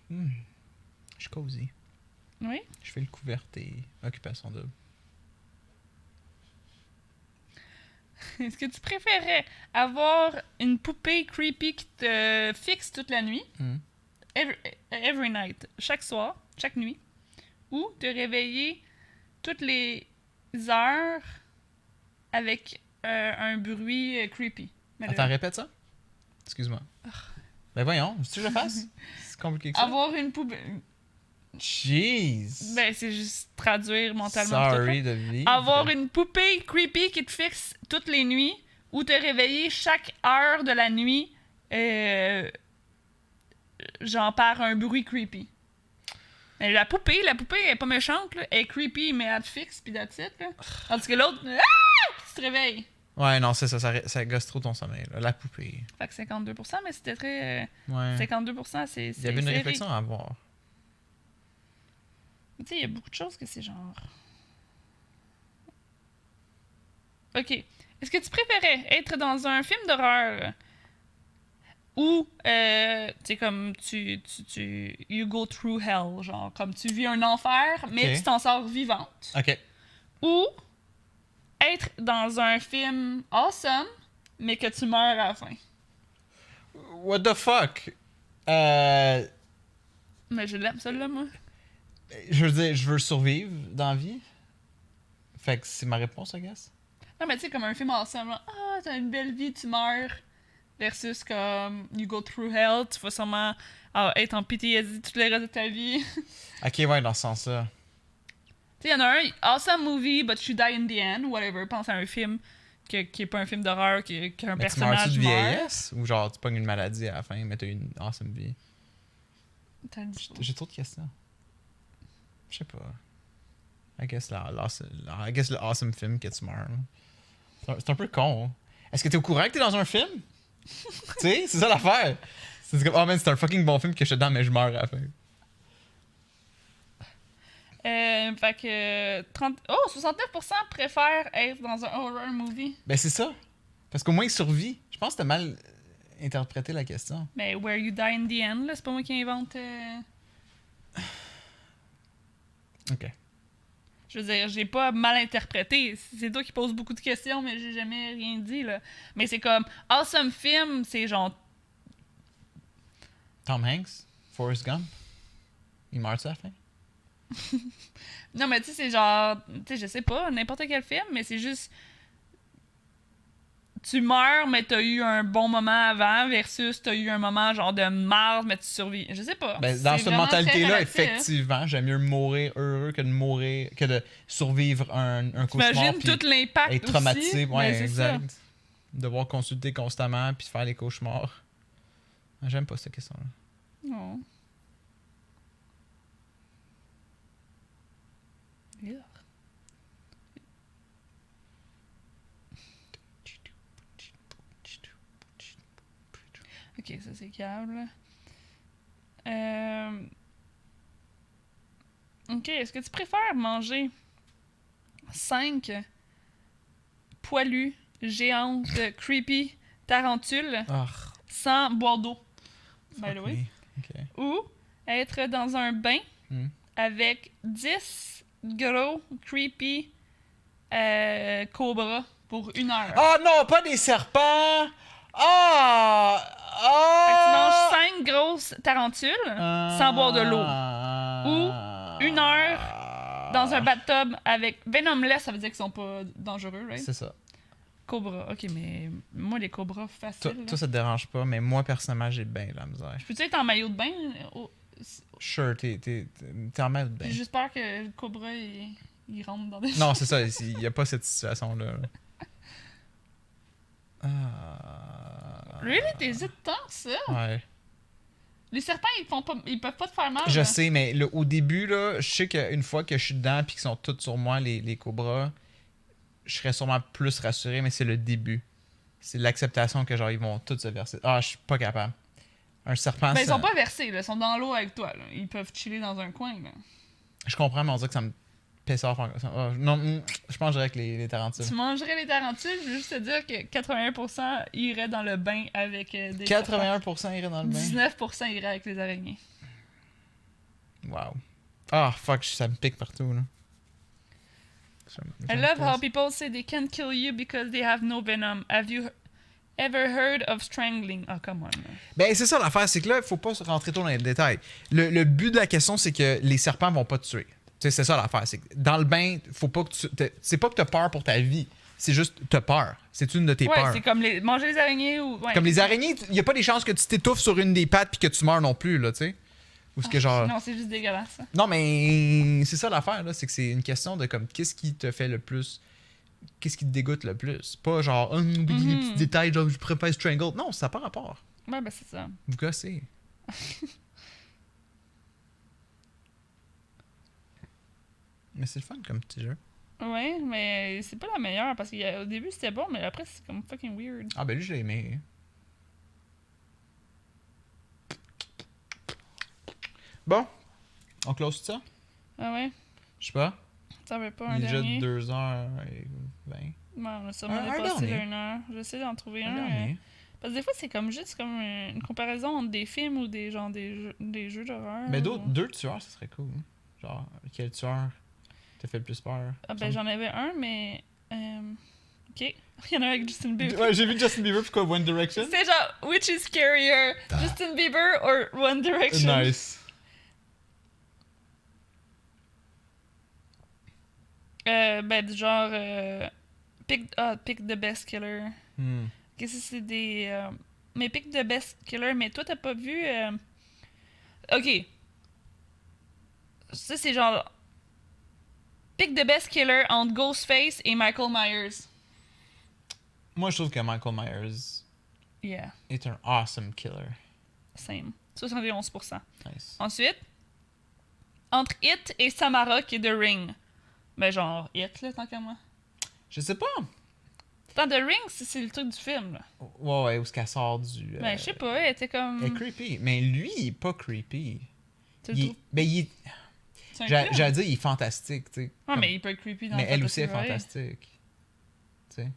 Je suis cosy. Oui? Je fais le couvert et occupation double. Est-ce que tu préférais avoir une poupée creepy qui te fixe toute la nuit, every night, chaque soir, chaque nuit, ou te réveiller toutes les heures avec un bruit creepy? Attends, répète ça? Excuse-moi. Ben voyons, veux-tu que je le fasse? C'est compliqué que ça. Avoir une poupée... Jeez! Ben, c'est juste traduire mentalement. Sorry de vivre. Avoir une poupée creepy qui te fixe toutes les nuits ou te réveiller chaque heure de la nuit genre par un bruit creepy. Mais la poupée elle est pas méchante, là. Elle est creepy, mais elle te fixe pis that's it, là. Tandis que l'autre, tu te réveilles. Ouais, non, c'est ça, ça gosse trop ton sommeil, là. La poupée. Fait que 52%, mais c'était très... Ouais. 52%, c'est Il y avait une réflexion à avoir. Tu sais, il y a beaucoup de choses que c'est genre... OK. Est-ce que tu préférais être dans un film d'horreur Ou, tu sais, comme you go through hell, genre, comme tu vis un enfer, mais Ok. tu t'en sors vivante. Ok. Ou être dans un film awesome, mais que tu meurs à la fin. What the fuck? Mais je l'aime, celle-là, moi. Je veux dire, je veux survivre dans la vie. Fait que c'est ma réponse, I guess. Non, mais tu sais, comme un film awesome, là, t'as une belle vie, tu meurs. Versus comme you go through hell, tu vas sûrement être en PTSD tout le reste de ta vie. Ok, ouais, dans ce sens-là. Tu sais, il y en a un, awesome movie, but you die in the end, whatever. Pense à un film qui est pas un film d'horreur, qu'un Mais tu meurs-tu personnage de meurt. vieillesse? Ou genre, tu pognes une maladie à la fin, mais t'as eu une awesome vie? T'as dit ça. J'ai trop de questions. Je sais pas. I guess le awesome film que tu meurs. Là. C'est un peu con. Hein. Est-ce que t'es au courant que t'es dans un film? Tu sais, c'est ça l'affaire. C'est comme, oh man, c'est un fucking bon film que je suis dedans, mais je meurs à la fin. Fait que 69% préfèrent être dans un horror movie. Ben c'est ça. Parce qu'au moins il survit. Je pense que t'as mal interprété la question. Mais where you die in the end, là, c'est pas moi qui invente. Ok. Je veux dire, j'ai pas mal interprété. C'est toi qui poses beaucoup de questions, mais j'ai jamais rien dit, là. Mais c'est comme, awesome film, c'est genre. Tom Hanks, Forrest Gump. Il meurt à la fin? Non, mais tu sais, c'est genre. Tu sais, je sais pas, n'importe quel film, mais c'est juste. Tu meurs, mais t'as eu un bon moment avant, versus t'as eu un moment genre de marde, mais tu survis. Je sais pas. Ben, dans C'est cette vraiment très mentalité-là, relatif, hein. effectivement, j'aime mieux mourir heureux que de survivre un cauchemar. T'imagines puis tout l'impact être aussi. traumatisé. Ouais, Ben, c'est ça. exact. Devoir consulter constamment puis faire des cauchemars. J'aime pas cette question-là. Non. Yuck. Ok, ça c'est câble. Ok, est-ce que tu préfères manger 5 poilus, géantes, creepy tarentules Ah, sans boire d'eau? By the fuck way. me. Ok. Ou être dans un bain Hmm. avec 10 gros, creepy cobras pour 1 heure. Oh non, pas des serpents! Ah! Fait que tu Ah! manges 5 grosses tarentules sans boire de l'eau. Ou 1 heure dans un bathtub avec venomless, ça veut dire qu'ils sont pas dangereux, right? C'est ça. Cobra. Ok, mais moi, les cobras Toi, faciles. toi, ça te dérange pas, mais moi, personnellement, j'ai bien la misère. Je peux-tu être en maillot de bain? Sure, t'es en main de J'ai bain. juste peur que le cobra, il rentre dans des... Non, c'est ça, il y a pas cette situation-là. là. Ah. Really? T'hésites tant que ça? Ouais. Les serpents, ils peuvent pas te faire mal. Je là. sais, mais là, au début, là, je sais qu'une fois que je suis dedans et qu'ils sont tous sur moi, les cobras, je serais sûrement plus rassuré, mais c'est le début. C'est l'acceptation que genre ils vont tous se verser. Ah, je suis pas capable. Un serpent, Ben, ils ça- sont pas versés, là. Ils sont dans l'eau avec toi, là. Ils peuvent chiller dans un coin, là. Je comprends, mais on dirait que ça me pèsera. Non, je pense que je dirais que les tarentules. Tu mangerais les tarentules, je veux juste te dire que 81% iraient dans le bain avec des 81% iraient dans le bain. 19% iraient avec les araignées. Wow. Ah, fuck, ça me pique partout, là. I love how people say they can't kill you because they have no venom. Have you ever heard of strangling? Oh, come on. Là. Ben, c'est ça l'affaire, c'est que là, il faut pas se rentrer trop dans les détails. Le but de la question, c'est que les serpents vont pas te tuer. Tu sais, c'est ça l'affaire. C'est que dans le bain, faut pas que c'est pas que t'as peur pour ta vie. C'est juste t'as peur. C'est une de tes Ouais, peurs. c'est comme manger les araignées ou. Ouais. Comme les araignées, il y a pas des chances que tu t'étouffes sur une des pattes puis que tu meurs non plus, là, tu sais. Ou ce que genre. Non, c'est juste dégueulasse. Ça. Non, mais c'est ça l'affaire, là. C'est que c'est une question de comme qu'est-ce qui te fait le plus. Qu'est-ce qui te dégoûte le plus. Pas genre, des petits détails, genre, je préfère strangle. Non, ça n'a pas rapport. Ouais, ben c'est ça. Vous gossez. Mais c'est le fun comme petit jeu. Ouais, mais c'est pas la meilleure parce qu'au début c'était bon, mais après c'est comme fucking weird. Ah, ben lui, je l'ai aimé. Bon, on close ça? Ah ouais? Je sais pas. T'en veux pas un Il est déjà dernier? 2h20. Ouais, on a sûrement Un dépassé dernier. l'1 heure. J'essaie d'en trouver Un un. dernier. Parce que des fois, c'est comme juste comme une comparaison entre des films ou des jeux d'horreur. Mais deux tueurs, ça serait cool. Genre, quel tueur t'a fait le plus peur? Ah ben j'en avais un, mais... Ok. Il y en a un avec Justin Bieber. Ouais, j'ai vu Justin Bieber, pourquoi One Direction? C'est genre, which is scarier? Justin Bieber or One Direction? Nice. Ben du genre... pick the best killer. Qu'est-ce que c'est des... mais pick the best killer, mais toi t'as pas vu... Ok. Ça c'est genre... Pick the best killer entre Ghostface et Michael Myers. Moi, je trouve que Michael Myers Yeah, est un awesome killer. same. 71%. Nice. Ensuite, entre It et Samara qui est The Ring. Ben genre, It là, tant qu'à moi. Je sais pas. Tant The Ring, c'est le truc du film là. Ouais, où est-ce qu'elle sort du... Ben je sais pas, elle était comme... Elle est creepy. Mais lui, il est pas creepy. Tu le trouves? Ben, il est... C'est un J'allais film? dire, il est fantastique, tu sais. Ouais, Comme- mais il peut être creepy dans Mais le elle aussi est fantasy, ouais. fantastique. Tu sais.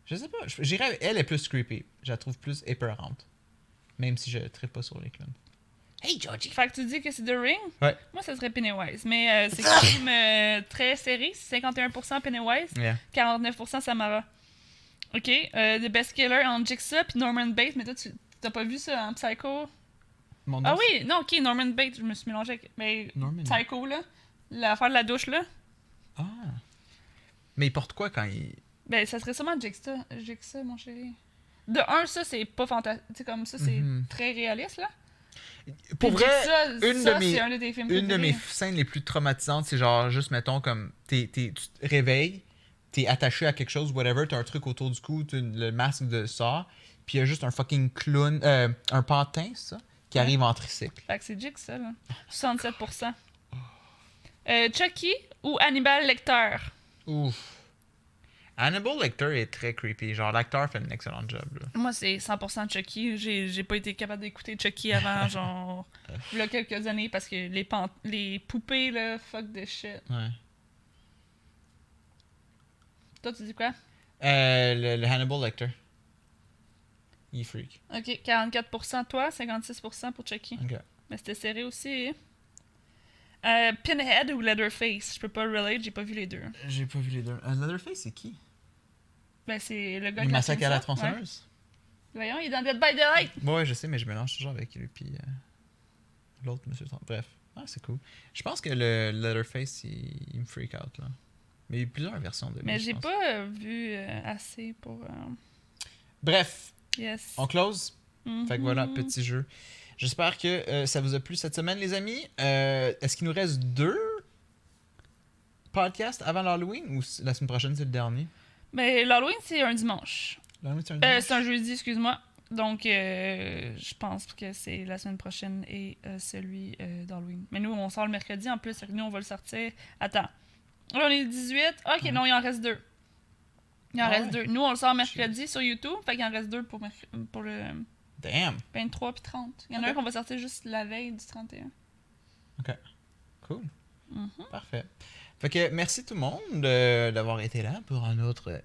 Je sais pas. J'irais... Elle est plus creepy. Je la trouve plus épeurante. Même si je trippe pas sur les clowns. Hey, Georgie! Fait que tu dis que c'est The Ring? Ouais. Moi, ça serait Pennywise. Mais c'est quand même très serré. 51% Pennywise, Yeah. 49% Samara. Ok. The Best Killer en Jigsaw puis Norman Bates. Mais toi, tu t'as pas vu ça en Psycho? Mon Ah nom, oui, non, ok, Norman Bates. Je me suis mélangé avec... Mais Norman. Psycho, là. L'affaire de la douche, là. Ah. Mais il porte quoi quand il... Ben, ça serait sûrement Jigsaw, mon chéri. De un, ça, c'est pas fantastique. Tu sais, comme ça, c'est Mhm. très réaliste, là. Pour Puis vrai, Jigsaw, une ça, de mes- c'est un de tes films une de mes préférés. scènes les plus traumatisantes, c'est genre juste, mettons, comme tu te réveilles, t'es attaché à quelque chose, whatever, t'as un truc autour du cou, t'as le masque de sort, puis il y a juste un fucking clown, un pantin, c'est ça, qui Ouais. arrive en tricycle. Fait que c'est Jigsaw, là. 67%. Chucky ou Hannibal Lecter? Ouf. Hannibal Lecter est très creepy. Genre, l'acteur fait un excellent job, là. Moi, c'est 100% Chucky. J'ai pas été capable d'écouter Chucky avant, genre, il y a quelques années, parce que les poupées, là, fuck the shit. Ouais. Toi, tu dis quoi? Le Hannibal Lecter. Il est freak. Ok, 44% toi, 56% pour Chucky. Ok. Mais c'était serré aussi. Pinhead ou Leatherface? Je peux pas relate, j'ai pas vu les deux. J'ai pas vu les deux. Leatherface, c'est qui? Ben, c'est le gars Le qui massacre à la ça. Ouais. tronçonneuse? Voyons, il est dans Dead by Daylight. Ouais, je sais, mais je mélange toujours avec lui puis l'autre monsieur. Bref, c'est cool. Je pense que le Leatherface, il me freak out là. Mais il y a plusieurs versions de lui. Mais je j'ai pense. pas vu assez pour. Bref, Yes. on close. Fait que voilà, Mhm. petit jeu. J'espère que ça vous a plu cette semaine, les amis. Est-ce qu'il nous reste 2 podcasts avant l'Halloween ou la semaine prochaine, c'est le dernier? Ben, l'Halloween, c'est un dimanche. L'Halloween, c'est un dimanche? C'est un jeudi, excuse-moi. Donc, je pense que c'est la semaine prochaine et celui d'Halloween. Mais nous, on sort le mercredi en plus. Fait que nous, on va le sortir. Attends. Là, on est le 18. Ok, non, il en reste 2. Il en Ah reste ouais? 2. Nous, on le sort mercredi sur YouTube. Fait qu'il en reste 2 pour le Damn! 23 puis 30. Il y en a Ok. un qu'on va sortir juste la veille du 31. Cool. Mhm. Parfait. Fait que merci tout le monde d'avoir été là pour un autre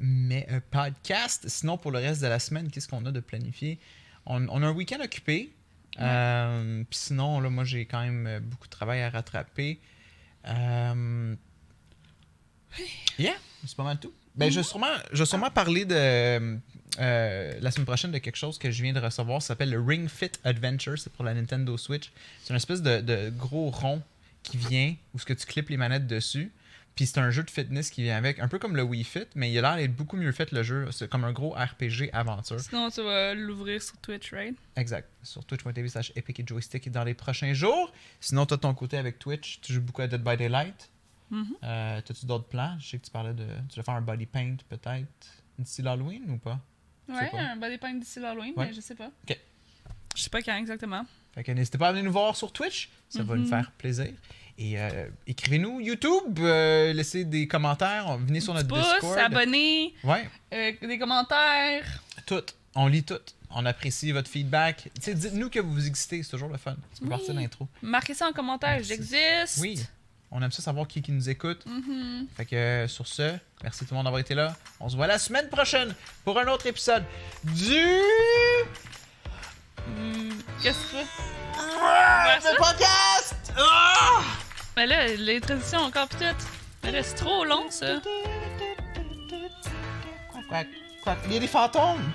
podcast. Sinon, pour le reste de la semaine, qu'est-ce qu'on a de planifié? On a un week-end occupé. Puis sinon, là, moi, j'ai quand même beaucoup de travail à rattraper. Yeah, c'est pas mal tout. Ben, je vais sûrement parler de la semaine prochaine de quelque chose que je viens de recevoir. Ça s'appelle le Ring Fit Adventure. C'est pour la Nintendo Switch. C'est une espèce de gros rond qui vient où ce que tu clips les manettes dessus. Puis c'est un jeu de fitness qui vient avec, un peu comme le Wii Fit, mais il a l'air d'être beaucoup mieux fait le jeu. C'est comme un gros RPG aventure. Sinon, tu vas l'ouvrir sur Twitch, right? Exact. Sur twitch.tv/epic et joystick dans les prochains jours. Sinon, toi de ton côté avec Twitch, tu joues beaucoup à Dead by Daylight. Mhm. T'as-tu d'autres plans? Je sais que tu parlais de. Tu vas faire un body paint peut-être d'ici l'Halloween ou pas? Ouais, pas. un body paint d'ici l'Halloween, Ouais. mais je sais pas. Ok. Je sais pas quand exactement. Fait que n'hésitez pas à venir nous voir sur Twitch. Ça va nous faire plaisir. Et écrivez-nous YouTube, laissez des commentaires, venez sur notre Pouce, Discord. abonnez, Ouais, des commentaires. tout. On lit tout. On apprécie votre feedback. Tu sais, dites-nous que vous existez, c'est toujours le fun. Tu peux Oui. partir de l'intro. Marquez ça en commentaire, Merci. j'existe. Oui. On aime ça savoir qui nous écoute. Mm-hmm. Fait que sur ce, merci tout le monde d'avoir été là. On se voit la semaine prochaine pour un autre épisode du... Qu'est-ce que tu fais? Le podcast! Ah! Mais là, les transitions encore pis tout. Mais là, c'est trop long, ça. Quack, quack, quack. Il y a des fantômes!